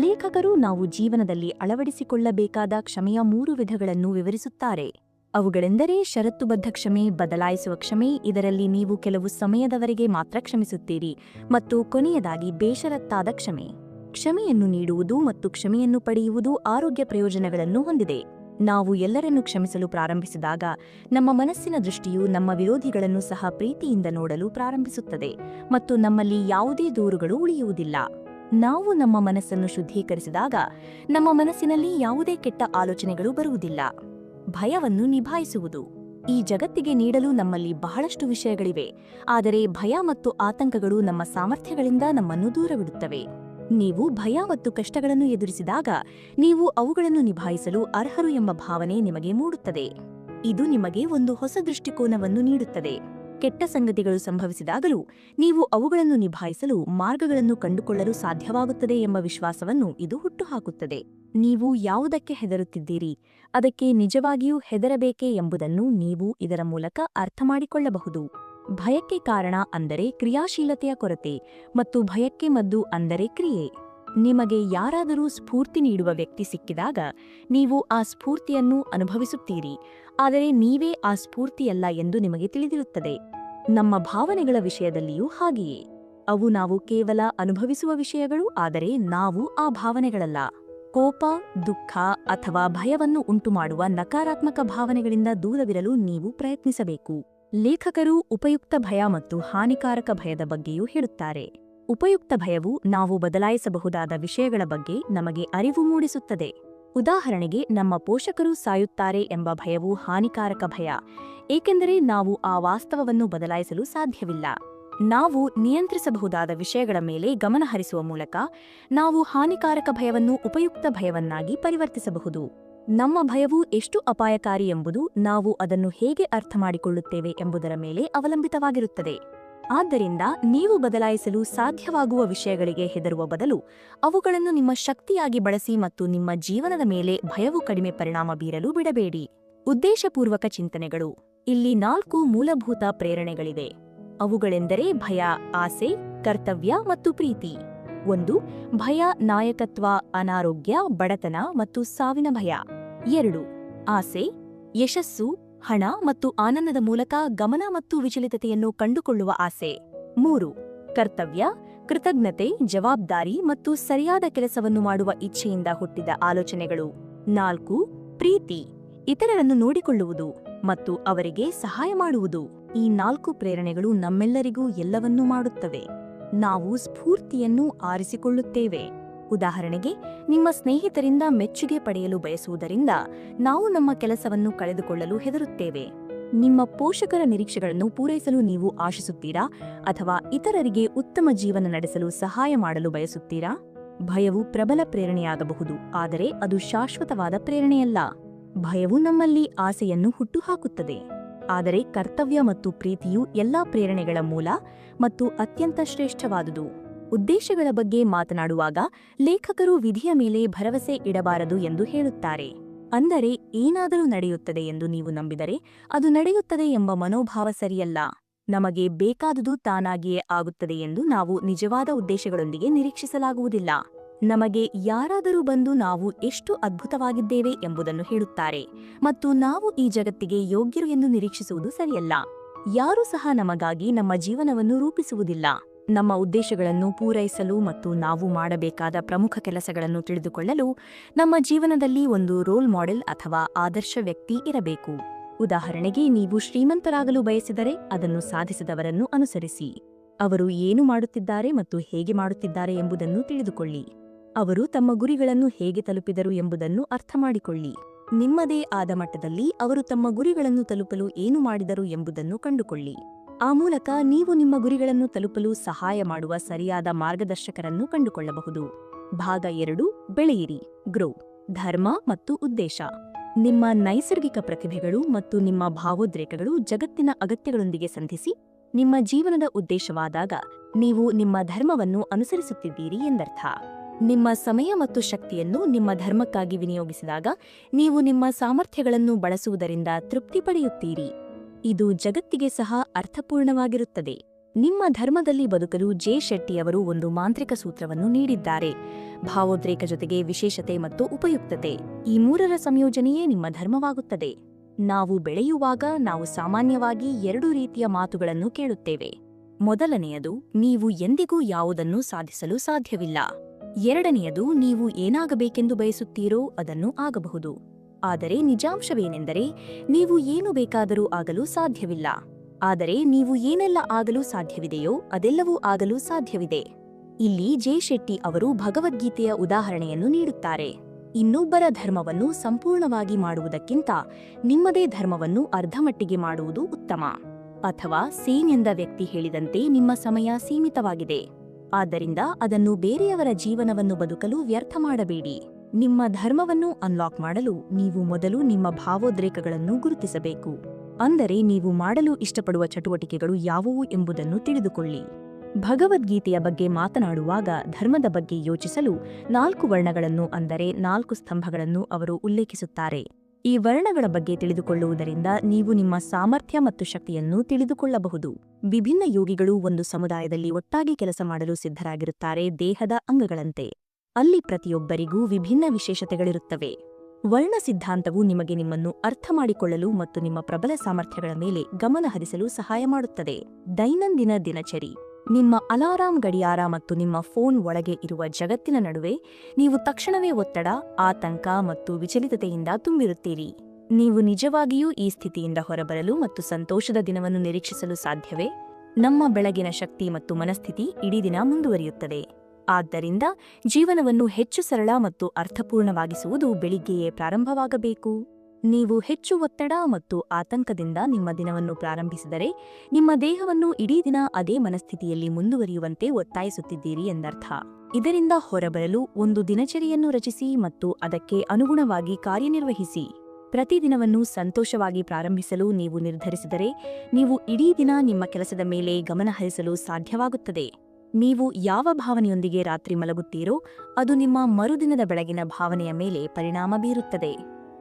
ಲೇಖಕರು ನಾವು ಜೀವನದಲ್ಲಿ ಅಳವಡಿಸಿಕೊಳ್ಳಬೇಕಾದ ಕ್ಷಮೆಯ 3 ವಿಧಗಳನ್ನು ವಿವರಿಸುತ್ತಾರೆ. ಅವುಗಳೆಂದರೆ ಷರತ್ತುಬದ್ಧ ಕ್ಷಮೆ, ಬದಲಾಯಿಸುವ ಕ್ಷಮೆ, ಇದರಲ್ಲಿ ನೀವು ಕೆಲವು ಸಮಯದವರೆಗೆ ಮಾತ್ರ ಕ್ಷಮಿಸುತ್ತೀರಿ, ಮತ್ತು ಕೊನೆಯದಾಗಿ ಬೇಷರತ್ತಾದ ಕ್ಷಮೆ. ಕ್ಷಮೆಯನ್ನು ನೀಡುವುದು ಮತ್ತು ಕ್ಷಮೆಯನ್ನು ಪಡೆಯುವುದು ಆರೋಗ್ಯ ಪ್ರಯೋಜನಗಳನ್ನು ಹೊಂದಿದೆ. ನಾವು ಎಲ್ಲರನ್ನೂ ಕ್ಷಮಿಸಲು ಪ್ರಾರಂಭಿಸಿದಾಗ ನಮ್ಮ ಮನಸ್ಸಿನ ದೃಷ್ಟಿಯು ನಮ್ಮ ವಿರೋಧಿಗಳನ್ನು ಸಹ ಪ್ರೀತಿಯಿಂದ ನೋಡಲು ಪ್ರಾರಂಭಿಸುತ್ತದೆ ಮತ್ತು ನಮ್ಮಲ್ಲಿ ಯಾವುದೇ ದೂರುಗಳು ಉಳಿಯುವುದಿಲ್ಲ. ನಾವು ನಮ್ಮ ಮನಸ್ಸನ್ನು ಶುದ್ಧೀಕರಿಸಿದಾಗ ನಮ್ಮ ಮನಸ್ಸಿನಲ್ಲಿ ಯಾವುದೇ ಕೆಟ್ಟ ಆಲೋಚನೆಗಳು ಬರುವುದಿಲ್ಲ. ಭಯವನ್ನು ನಿಭಾಯಿಸುವುದು. ಈ ಜಗತ್ತಿಗೆ ನೀಡಲು ನಮ್ಮಲ್ಲಿ ಬಹಳಷ್ಟು ವಿಷಯಗಳಿವೆ, ಆದರೆ ಭಯ ಮತ್ತು ಆತಂಕಗಳು ನಮ್ಮ ಸಾಮರ್ಥ್ಯಗಳಿಂದ ನಮ್ಮನ್ನು ದೂರವಿಡುತ್ತವೆ. ನೀವು ಭಯ ಮತ್ತು ಕಷ್ಟಗಳನ್ನು ಎದುರಿಸಿದಾಗ ನೀವು ಅವುಗಳನ್ನು ನಿಭಾಯಿಸಲು ಅರ್ಹರು ಎಂಬ ಭಾವನೆ ನಿಮಗೆ ಮೂಡುತ್ತದೆ. ಇದು ನಿಮಗೆ ಒಂದು ಹೊಸ ದೃಷ್ಟಿಕೋನವನ್ನು ನೀಡುತ್ತದೆ. ಕೆಟ್ಟ ಸಂಗತಿಗಳು ಸಂಭವಿಸಿದಾಗಲೂ ನೀವು ಅವುಗಳನ್ನು ನಿಭಾಯಿಸಲು ಮಾರ್ಗಗಳನ್ನು ಕಂಡುಕೊಳ್ಳಲು ಸಾಧ್ಯವಾಗುತ್ತದೆ ಎಂಬ ವಿಶ್ವಾಸವನ್ನು ಇದು ಹುಟ್ಟುಹಾಕುತ್ತದೆ. ನೀವು ಯಾವುದಕ್ಕೆ ಹೆದರುತ್ತಿದ್ದೀರಿ, ಅದಕ್ಕೆ ನಿಜವಾಗಿಯೂ ಹೆದರಬೇಕೇ ಎಂಬುದನ್ನು ನೀವು ಇದರ ಮೂಲಕ ಅರ್ಥಮಾಡಿಕೊಳ್ಳಬಹುದು. ಭಯಕ್ಕೆ ಕಾರಣ ಅಂದರೆ ಕ್ರಿಯಾಶೀಲತೆಯ ಕೊರತೆ ಮತ್ತು ಭಯಕ್ಕೆ ಮದ್ದು ಅಂದರೆ ಕ್ರಿಯೆ. ನಿಮಗೆ ಯಾರಾದರೂ ಸ್ಫೂರ್ತಿ ನೀಡುವ ವ್ಯಕ್ತಿ ಸಿಕ್ಕಿದಾಗ ನೀವು ಆ ಸ್ಫೂರ್ತಿಯನ್ನು ಅನುಭವಿಸುತ್ತೀರಿ, ಆದರೆ ನೀವೇ ಆ ಸ್ಫೂರ್ತಿಯಲ್ಲ ಎಂದು ನಿಮಗೆ ತಿಳಿದಿರುತ್ತದೆ. ನಮ್ಮ ಭಾವನೆಗಳ ವಿಷಯದಲ್ಲಿಯೂ ಹಾಗೆಯೇ. ಅವು ನಾವು ಕೇವಲ ಅನುಭವಿಸುವ ವಿಷಯಗಳು, ಆದರೆ ನಾವು ಆ ಭಾವನೆಗಳಲ್ಲ. ಕೋಪ, ದುಃಖ ಅಥವಾ ಭಯವನ್ನು ಉಂಟುಮಾಡುವ ನಕಾರಾತ್ಮಕ ಭಾವನೆಗಳಿಂದ ದೂರವಿರಲು ನೀವು ಪ್ರಯತ್ನಿಸಬೇಕು. ಲೇಖಕರು ಉಪಯುಕ್ತ ಭಯ ಮತ್ತು ಹಾನಿಕಾರಕ ಭಯದ ಬಗ್ಗೆಯೂ ಹೇಳುತ್ತಾರೆ. ಉಪಯುಕ್ತ ಭಯವು ನಾವು ಬದಲಾಯಿಸಬಹುದಾದ ವಿಷಯಗಳ ಬಗ್ಗೆ ನಮಗೆ ಅರಿವು ಮೂಡಿಸುತ್ತದೆ. ಉದಾಹರಣೆಗೆ, ನಮ್ಮ ಪೋಷಕರು ಸಾಯುತ್ತಾರೆ ಎಂಬ ಭಯವು ಹಾನಿಕಾರಕ ಭಯ, ಏಕೆಂದರೆ ನಾವು ಆ ವಾಸ್ತವವನ್ನು ಬದಲಾಯಿಸಲು ಸಾಧ್ಯವಿಲ್ಲ. ನಾವು ನಿಯಂತ್ರಿಸಬಹುದಾದ ವಿಷಯಗಳ ಮೇಲೆ ಗಮನ ಹರಿಸುವ ಮೂಲಕ ನಾವು ಹಾನಿಕಾರಕ ಭಯವನ್ನು ಉಪಯುಕ್ತ ಭಯವನ್ನಾಗಿ ಪರಿವರ್ತಿಸಬಹುದು. ನಮ್ಮ ಭಯವು ಎಷ್ಟು ಅಪಾಯಕಾರಿ ಎಂಬುದು ನಾವು ಅದನ್ನು ಹೇಗೆ ಅರ್ಥಮಾಡಿಕೊಳ್ಳುತ್ತೇವೆ ಎಂಬುದರ ಮೇಲೆ ಅವಲಂಬಿತವಾಗಿರುತ್ತದೆ. ಆದ್ದರಿಂದ ನೀವು ಬದಲಾಯಿಸಲು ಸಾಧ್ಯವಾಗುವ ವಿಷಯಗಳಿಗೆ ಹೆದರುವ ಬದಲು ಅವುಗಳನ್ನು ನಿಮ್ಮ ಶಕ್ತಿಯಾಗಿ ಬಳಸಿ ಮತ್ತು ನಿಮ್ಮ ಜೀವನದ ಮೇಲೆ ಭಯವು ಕಡಿಮೆ ಪರಿಣಾಮ ಬೀರಲು ಬಿಡಬೇಡಿ. ಉದ್ದೇಶಪೂರ್ವಕ ಚಿಂತನೆಗಳು. ಇಲ್ಲಿ 4 ಮೂಲಭೂತ ಪ್ರೇರಣೆಗಳಿವೆ. ಅವುಗಳೆಂದರೆ ಭಯ, ಆಸೆ, ಕರ್ತವ್ಯ ಮತ್ತು ಪ್ರೀತಿ. 1. ಭಯ, ನಾಯಕತ್ವ, ಅನಾರೋಗ್ಯ, ಬಡತನ ಮತ್ತು ಸಾವಿನ ಭಯ. 2. ಆಸೆ, ಯಶಸ್ಸು, ಹಣ ಮತ್ತು ಆನಂದದ ಮೂಲಕ ಗಮನ ಮತ್ತು ವಿಚಲಿತತೆಯನ್ನು ಕಂಡುಕೊಳ್ಳುವ ಆಸೆ. 3. ಕರ್ತವ್ಯ, ಕೃತಜ್ಞತೆ, ಜವಾಬ್ದಾರಿ ಮತ್ತು ಸರಿಯಾದ ಕೆಲಸವನ್ನು ಮಾಡುವ ಇಚ್ಛೆಯಿಂದ ಹುಟ್ಟಿದ ಆಲೋಚನೆಗಳು. 4. ಪ್ರೀತಿ, ಇತರರನ್ನು ನೋಡಿಕೊಳ್ಳುವುದು ಮತ್ತು ಅವರಿಗೆ ಸಹಾಯ ಮಾಡುವುದು. ಈ 4 ಪ್ರೇರಣೆಗಳು ನಮ್ಮೆಲ್ಲರಿಗೂ ಎಲ್ಲವನ್ನೂ ಮಾಡುತ್ತವೆ. ನಾವು ಸ್ಫೂರ್ತಿಯನ್ನು ಆರಿಸಿಕೊಳ್ಳುತ್ತೇವೆ. ಉದಾಹರಣೆಗೆ, ನಿಮ್ಮ ಸ್ನೇಹಿತರಿಂದ ಮೆಚ್ಚುಗೆ ಪಡೆಯಲು ಬಯಸುವುದರಿಂದ ನಾವು ನಮ್ಮ ಕೆಲಸವನ್ನು ಕಳೆದುಕೊಳ್ಳಲು ಹೆದರುತ್ತೇವೆ. ನಿಮ್ಮ ಪೋಷಕರ ನಿರೀಕ್ಷೆಗಳನ್ನು ಪೂರೈಸಲು ನೀವು ಆಶಿಸುತ್ತೀರಾ ಅಥವಾ ಇತರರಿಗೆ ಉತ್ತಮ ಜೀವನ ನಡೆಸಲು ಸಹಾಯ ಮಾಡಲು ಬಯಸುತ್ತೀರಾ? ಭಯವು ಪ್ರಬಲ ಪ್ರೇರಣೆಯಾಗಬಹುದು, ಆದರೆ ಅದು ಶಾಶ್ವತವಾದ ಪ್ರೇರಣೆಯಲ್ಲ. ಭಯವು ನಮ್ಮಲ್ಲಿ ಆಸೆಯನ್ನು ಹುಟ್ಟುಹಾಕುತ್ತದೆ, ಆದರೆ ಕರ್ತವ್ಯ ಮತ್ತು ಪ್ರೀತಿಯು ಎಲ್ಲಾ ಪ್ರೇರಣೆಗಳ ಮೂಲ ಮತ್ತು ಅತ್ಯಂತ ಶ್ರೇಷ್ಠವಾದುದು. ಉದ್ದೇಶಗಳ ಬಗ್ಗೆ ಮಾತನಾಡುವಾಗ ಲೇಖಕರು ವಿಧಿಯ ಮೇಲೆ ಭರವಸೆ ಇಡಬಾರದು ಎಂದು ಹೇಳುತ್ತಾರೆ. ಅಂದರೆ ಏನಾದರೂ ನಡೆಯುತ್ತದೆ ಎಂದು ನೀವು ನಂಬಿದರೆ ಅದು ನಡೆಯುತ್ತದೆ ಎಂಬ ಮನೋಭಾವ ಸರಿಯಲ್ಲ. ನಮಗೆ ಬೇಕಾದುದು ತಾನಾಗಿಯೇ ಆಗುತ್ತದೆ ಎಂದು ನಾವು ನಿಜವಾದ ಉದ್ದೇಶಗಳೊಂದಿಗೆ ನಿರೀಕ್ಷಿಸಲಾಗುವುದಿಲ್ಲ. ನಮಗೆ ಯಾರಾದರೂ ಬಂದು ನಾವು ಎಷ್ಟು ಅದ್ಭುತವಾಗಿದ್ದೇವೆ ಎಂಬುದನ್ನು ಹೇಳುತ್ತಾರೆ ಮತ್ತು ನಾವು ಈ ಜಗತ್ತಿಗೆ ಯೋಗ್ಯರು ಎಂದು ನಿರೀಕ್ಷಿಸುವುದು ಸರಿಯಲ್ಲ. ಯಾರೂ ಸಹ ನಮಗಾಗಿ ನಮ್ಮ ಜೀವನವನ್ನು ರೂಪಿಸುವುದಿಲ್ಲ. ನಮ್ಮ ಉದ್ದೇಶಗಳನ್ನು ಪೂರೈಸಲು ಮತ್ತು ನಾವು ಮಾಡಬೇಕಾದ ಪ್ರಮುಖ ಕೆಲಸಗಳನ್ನು ತಿಳಿದುಕೊಳ್ಳಲು ನಮ್ಮ ಜೀವನದಲ್ಲಿ ಒಂದು ರೋಲ್ ಮಾಡೆಲ್ ಅಥವಾ ಆದರ್ಶ ವ್ಯಕ್ತಿ ಇರಬೇಕು. ಉದಾಹರಣೆಗೆ, ನೀವು ಶ್ರೀಮಂತರಾಗಲು ಬಯಸಿದರೆ ಅದನ್ನು ಸಾಧಿಸಿದವರನ್ನು ಅನುಸರಿಸಿ. ಅವರು ಏನು ಮಾಡುತ್ತಿದ್ದಾರೆ ಮತ್ತು ಹೇಗೆ ಮಾಡುತ್ತಿದ್ದಾರೆ ಎಂಬುದನ್ನು ತಿಳಿದುಕೊಳ್ಳಿ. ಅವರು ತಮ್ಮ ಗುರಿಗಳನ್ನು ಹೇಗೆ ತಲುಪಿದರು ಎಂಬುದನ್ನು ಅರ್ಥಮಾಡಿಕೊಳ್ಳಿ. ನಿಮ್ಮದೇ ಆದ ಮಟ್ಟದಲ್ಲಿ ಅವರು ತಮ್ಮ ಗುರಿಗಳನ್ನು ತಲುಪಲು ಏನು ಮಾಡಿದರು ಎಂಬುದನ್ನು ಕಂಡುಕೊಳ್ಳಿ. ಆ ಮೂಲಕ ನೀವು ನಿಮ್ಮ ಗುರಿಗಳನ್ನು ತಲುಪಲು ಸಹಾಯ ಮಾಡುವ ಸರಿಯಾದ ಮಾರ್ಗದರ್ಶಕರನ್ನು ಕಂಡುಕೊಳ್ಳಬಹುದು. ಭಾಗ 2. ಬೆಳೆಯಿರಿ. ಗ್ರೋ. ಧರ್ಮ ಮತ್ತು ಉದ್ದೇಶ. ನಿಮ್ಮ ನೈಸರ್ಗಿಕ ಪ್ರತಿಭೆಗಳು ಮತ್ತು ನಿಮ್ಮ ಭಾವೋದ್ರೇಕಗಳು ಜಗತ್ತಿನ ಅಗತ್ಯಗಳೊಂದಿಗೆ ಸಂಧಿಸಿ ನಿಮ್ಮ ಜೀವನದ ಉದ್ದೇಶವಾದಾಗ ನೀವು ನಿಮ್ಮ ಧರ್ಮವನ್ನು ಅನುಸರಿಸುತ್ತಿದ್ದೀರಿ ಎಂದರ್ಥ. ನಿಮ್ಮ ಸಮಯ ಮತ್ತು ಶಕ್ತಿಯನ್ನು ನಿಮ್ಮ ಧರ್ಮಕ್ಕಾಗಿ ವಿನಿಯೋಗಿಸಿದಾಗ ನೀವು ನಿಮ್ಮ ಸಾಮರ್ಥ್ಯಗಳನ್ನು ಬಳಸುವುದರಿಂದ ತೃಪ್ತಿ ಪಡೆಯುತ್ತೀರಿ. ಇದು ಜಗತ್ತಿಗೆ ಸಹ ಅರ್ಥಪೂರ್ಣವಾಗಿರುತ್ತದೆ. ನಿಮ್ಮ ಧರ್ಮದಲ್ಲಿ ಬದುಕಲು ಜೆ ಶೆಟ್ಟಿಯವರು ಒಂದು ಮಾಂತ್ರಿಕ ಸೂತ್ರವನ್ನು ನೀಡಿದ್ದಾರೆ. ಭಾವೋದ್ರೇಕ ಜೊತೆಗೆ ವಿಶೇಷತೆ ಮತ್ತು ಉಪಯುಕ್ತತೆ, ಈ 3ರ ಸಂಯೋಜನೆಯೇ ನಿಮ್ಮ ಧರ್ಮವಾಗುತ್ತದೆ. ನಾವು ಬೆಳೆಯುವಾಗ ನಾವು ಸಾಮಾನ್ಯವಾಗಿ 2 ರೀತಿಯ ಮಾತುಗಳನ್ನು ಕೇಳುತ್ತೇವೆ. ಮೊದಲನೆಯದು, ನೀವು ಎಂದಿಗೂ ಯಾವುದನ್ನೂ ಸಾಧಿಸಲು ಸಾಧ್ಯವಿಲ್ಲ. ಎರಡನೆಯದು, ನೀವು ಏನಾಗಬೇಕೆಂದು ಬಯಸುತ್ತೀರೋ ಅದನ್ನು ಆಗಬಹುದು. ಆದರೆ ನಿಜಾಂಶವೇನೆಂದರೆ ನೀವು ಏನು ಬೇಕಾದರೂ ಆಗಲು ಸಾಧ್ಯವಿಲ್ಲ. ಆದರೆ ನೀವು ಏನೆಲ್ಲ ಆಗಲು ಸಾಧ್ಯವಿದೆಯೋ ಅದೆಲ್ಲವೂ ಆಗಲು ಸಾಧ್ಯವಿದೆ. ಇಲ್ಲಿ ಜೆ ಶೆಟ್ಟಿ ಅವರು ಭಗವದ್ಗೀತೆಯ ಉದಾಹರಣೆಯನ್ನು ನೀಡುತ್ತಾರೆ. ಇನ್ನೊಬ್ಬರ ಧರ್ಮವನ್ನು ಸಂಪೂರ್ಣವಾಗಿ ಮಾಡುವುದಕ್ಕಿಂತ ನಿಮ್ಮದೇ ಧರ್ಮವನ್ನು ಅರ್ಧಮಟ್ಟಿಗೆ ಮಾಡುವುದು ಉತ್ತಮ. ಅಥವಾ ಸೇನ್ ಎಂದ ವ್ಯಕ್ತಿ ಹೇಳಿದಂತೆ, ನಿಮ್ಮ ಸಮಯ ಸೀಮಿತವಾಗಿದೆ. ಆದ್ದರಿಂದ ಅದನ್ನು ಬೇರೆಯವರ ಜೀವನವನ್ನು ಬದುಕಲು ವ್ಯರ್ಥ ಮಾಡಬೇಡಿ. ನಿಮ್ಮ ಧರ್ಮವನ್ನು ಅನ್ಲಾಕ್ ಮಾಡಲು ನೀವು ಮೊದಲು ನಿಮ್ಮ ಭಾವೋದ್ರೇಕಗಳನ್ನು ಗುರುತಿಸಬೇಕು. ಅಂದರೆ ನೀವು ಮಾಡಲು ಇಷ್ಟಪಡುವ ಚಟುವಟಿಕೆಗಳು ಯಾವುವು ಎಂಬುದನ್ನು ತಿಳಿದುಕೊಳ್ಳಿ. ಭಗವದ್ಗೀತೆಯ ಬಗ್ಗೆ ಮಾತನಾಡುವಾಗ ಧರ್ಮದ ಬಗ್ಗೆ ಯೋಚಿಸಲು 4 ವರ್ಣಗಳನ್ನು ಅಂದರೆ 4 ಸ್ತಂಭಗಳನ್ನು ಅವರು ಉಲ್ಲೇಖಿಸುತ್ತಾರೆ. ಈ ವರ್ಣಗಳ ಬಗ್ಗೆ ತಿಳಿದುಕೊಳ್ಳುವುದರಿಂದ ನೀವು ನಿಮ್ಮ ಸಾಮರ್ಥ್ಯ ಮತ್ತು ಶಕ್ತಿಯನ್ನು ತಿಳಿದುಕೊಳ್ಳಬಹುದು. ವಿಭಿನ್ನ ಯೋಗಿಗಳು ಒಂದು ಸಮುದಾಯದಲ್ಲಿ ಒಟ್ಟಾಗಿ ಕೆಲಸ ಮಾಡಲು ಸಿದ್ಧರಾಗಿರುತ್ತಾರೆ, ದೇಹದ ಅಂಗಗಳಂತೆ. ಅಲ್ಲಿ ಪ್ರತಿಯೊಬ್ಬರಿಗೂ ವಿಭಿನ್ನ ವಿಶೇಷತೆಗಳಿರುತ್ತವೆ. ವರ್ಣ ಸಿದ್ಧಾಂತವು ನಿಮಗೆ ನಿಮ್ಮನ್ನು ಅರ್ಥಮಾಡಿಕೊಳ್ಳಲು ಮತ್ತು ನಿಮ್ಮ ಪ್ರಬಲ ಸಾಮರ್ಥ್ಯಗಳ ಮೇಲೆ ಗಮನ ಹರಿಸಲು ಸಹಾಯ ಮಾಡುತ್ತದೆ. ದೈನಂದಿನ ದಿನಚರಿ. ನಿಮ್ಮ ಅಲಾರಾಂ ಗಡಿಯಾರ ಮತ್ತು ನಿಮ್ಮ ಫೋನ್ ಒಳಗೆ ಇರುವ ಜಗತ್ತಿನ ನಡುವೆ ನೀವು ತಕ್ಷಣವೇ ಒತ್ತಡ, ಆತಂಕ ಮತ್ತು ವಿಚಲಿತತೆಯಿಂದ ತುಂಬಿರುತ್ತೀರಿ. ನೀವು ನಿಜವಾಗಿಯೂ ಈ ಸ್ಥಿತಿಯಿಂದ ಹೊರಬರಲು ಮತ್ತು ಸಂತೋಷದ ದಿನವನ್ನು ನಿರೀಕ್ಷಿಸಲು ಸಾಧ್ಯವೇ? ನಮ್ಮ ಬೆಳಗಿನ ಶಕ್ತಿ ಮತ್ತು ಮನಸ್ಥಿತಿ ಇಡೀ ದಿನ ಮುಂದುವರಿಯುತ್ತದೆ. ಆದ್ದರಿಂದ ಜೀವನವನ್ನು ಹೆಚ್ಚು ಸರಳ ಮತ್ತು ಅರ್ಥಪೂರ್ಣವಾಗಿಸುವುದು ಬೆಳಿಗ್ಗೆಯೇ ಪ್ರಾರಂಭವಾಗಬೇಕು. ನೀವು ಹೆಚ್ಚು ಒತ್ತಡ ಮತ್ತು ಆತಂಕದಿಂದ ನಿಮ್ಮ ದಿನವನ್ನು ಪ್ರಾರಂಭಿಸಿದರೆ ನಿಮ್ಮ ದೇಹವನ್ನು ಇಡೀ ದಿನ ಅದೇ ಮನಸ್ಥಿತಿಯಲ್ಲಿ ಮುಂದುವರಿಯುವಂತೆ ಒತ್ತಾಯಿಸುತ್ತಿದ್ದೀರಿ ಎಂದರ್ಥ. ಇದರಿಂದ ಹೊರಬರಲು ಒಂದು ದಿನಚರಿಯನ್ನು ರಚಿಸಿ ಮತ್ತು ಅದಕ್ಕೆ ಅನುಗುಣವಾಗಿ ಕಾರ್ಯನಿರ್ವಹಿಸಿ. ಪ್ರತಿದಿನವನ್ನು ಸಂತೋಷವಾಗಿ ಪ್ರಾರಂಭಿಸಲು ನೀವು ನಿರ್ಧರಿಸಿದರೆ ನೀವು ಇಡೀ ದಿನ ನಿಮ್ಮ ಕೆಲಸದ ಮೇಲೆ ಗಮನ ಹರಿಸಲು ಸಾಧ್ಯವಾಗುತ್ತದೆ. ನೀವು ಯಾವ ಭಾವನೆಯೊಂದಿಗೆ ರಾತ್ರಿ ಮಲಗುತ್ತೀರೋ ಅದು ನಿಮ್ಮ ಮರುದಿನದ ಬೆಳಗಿನ ಭಾವನೆಯ ಮೇಲೆ ಪರಿಣಾಮ ಬೀರುತ್ತದೆ.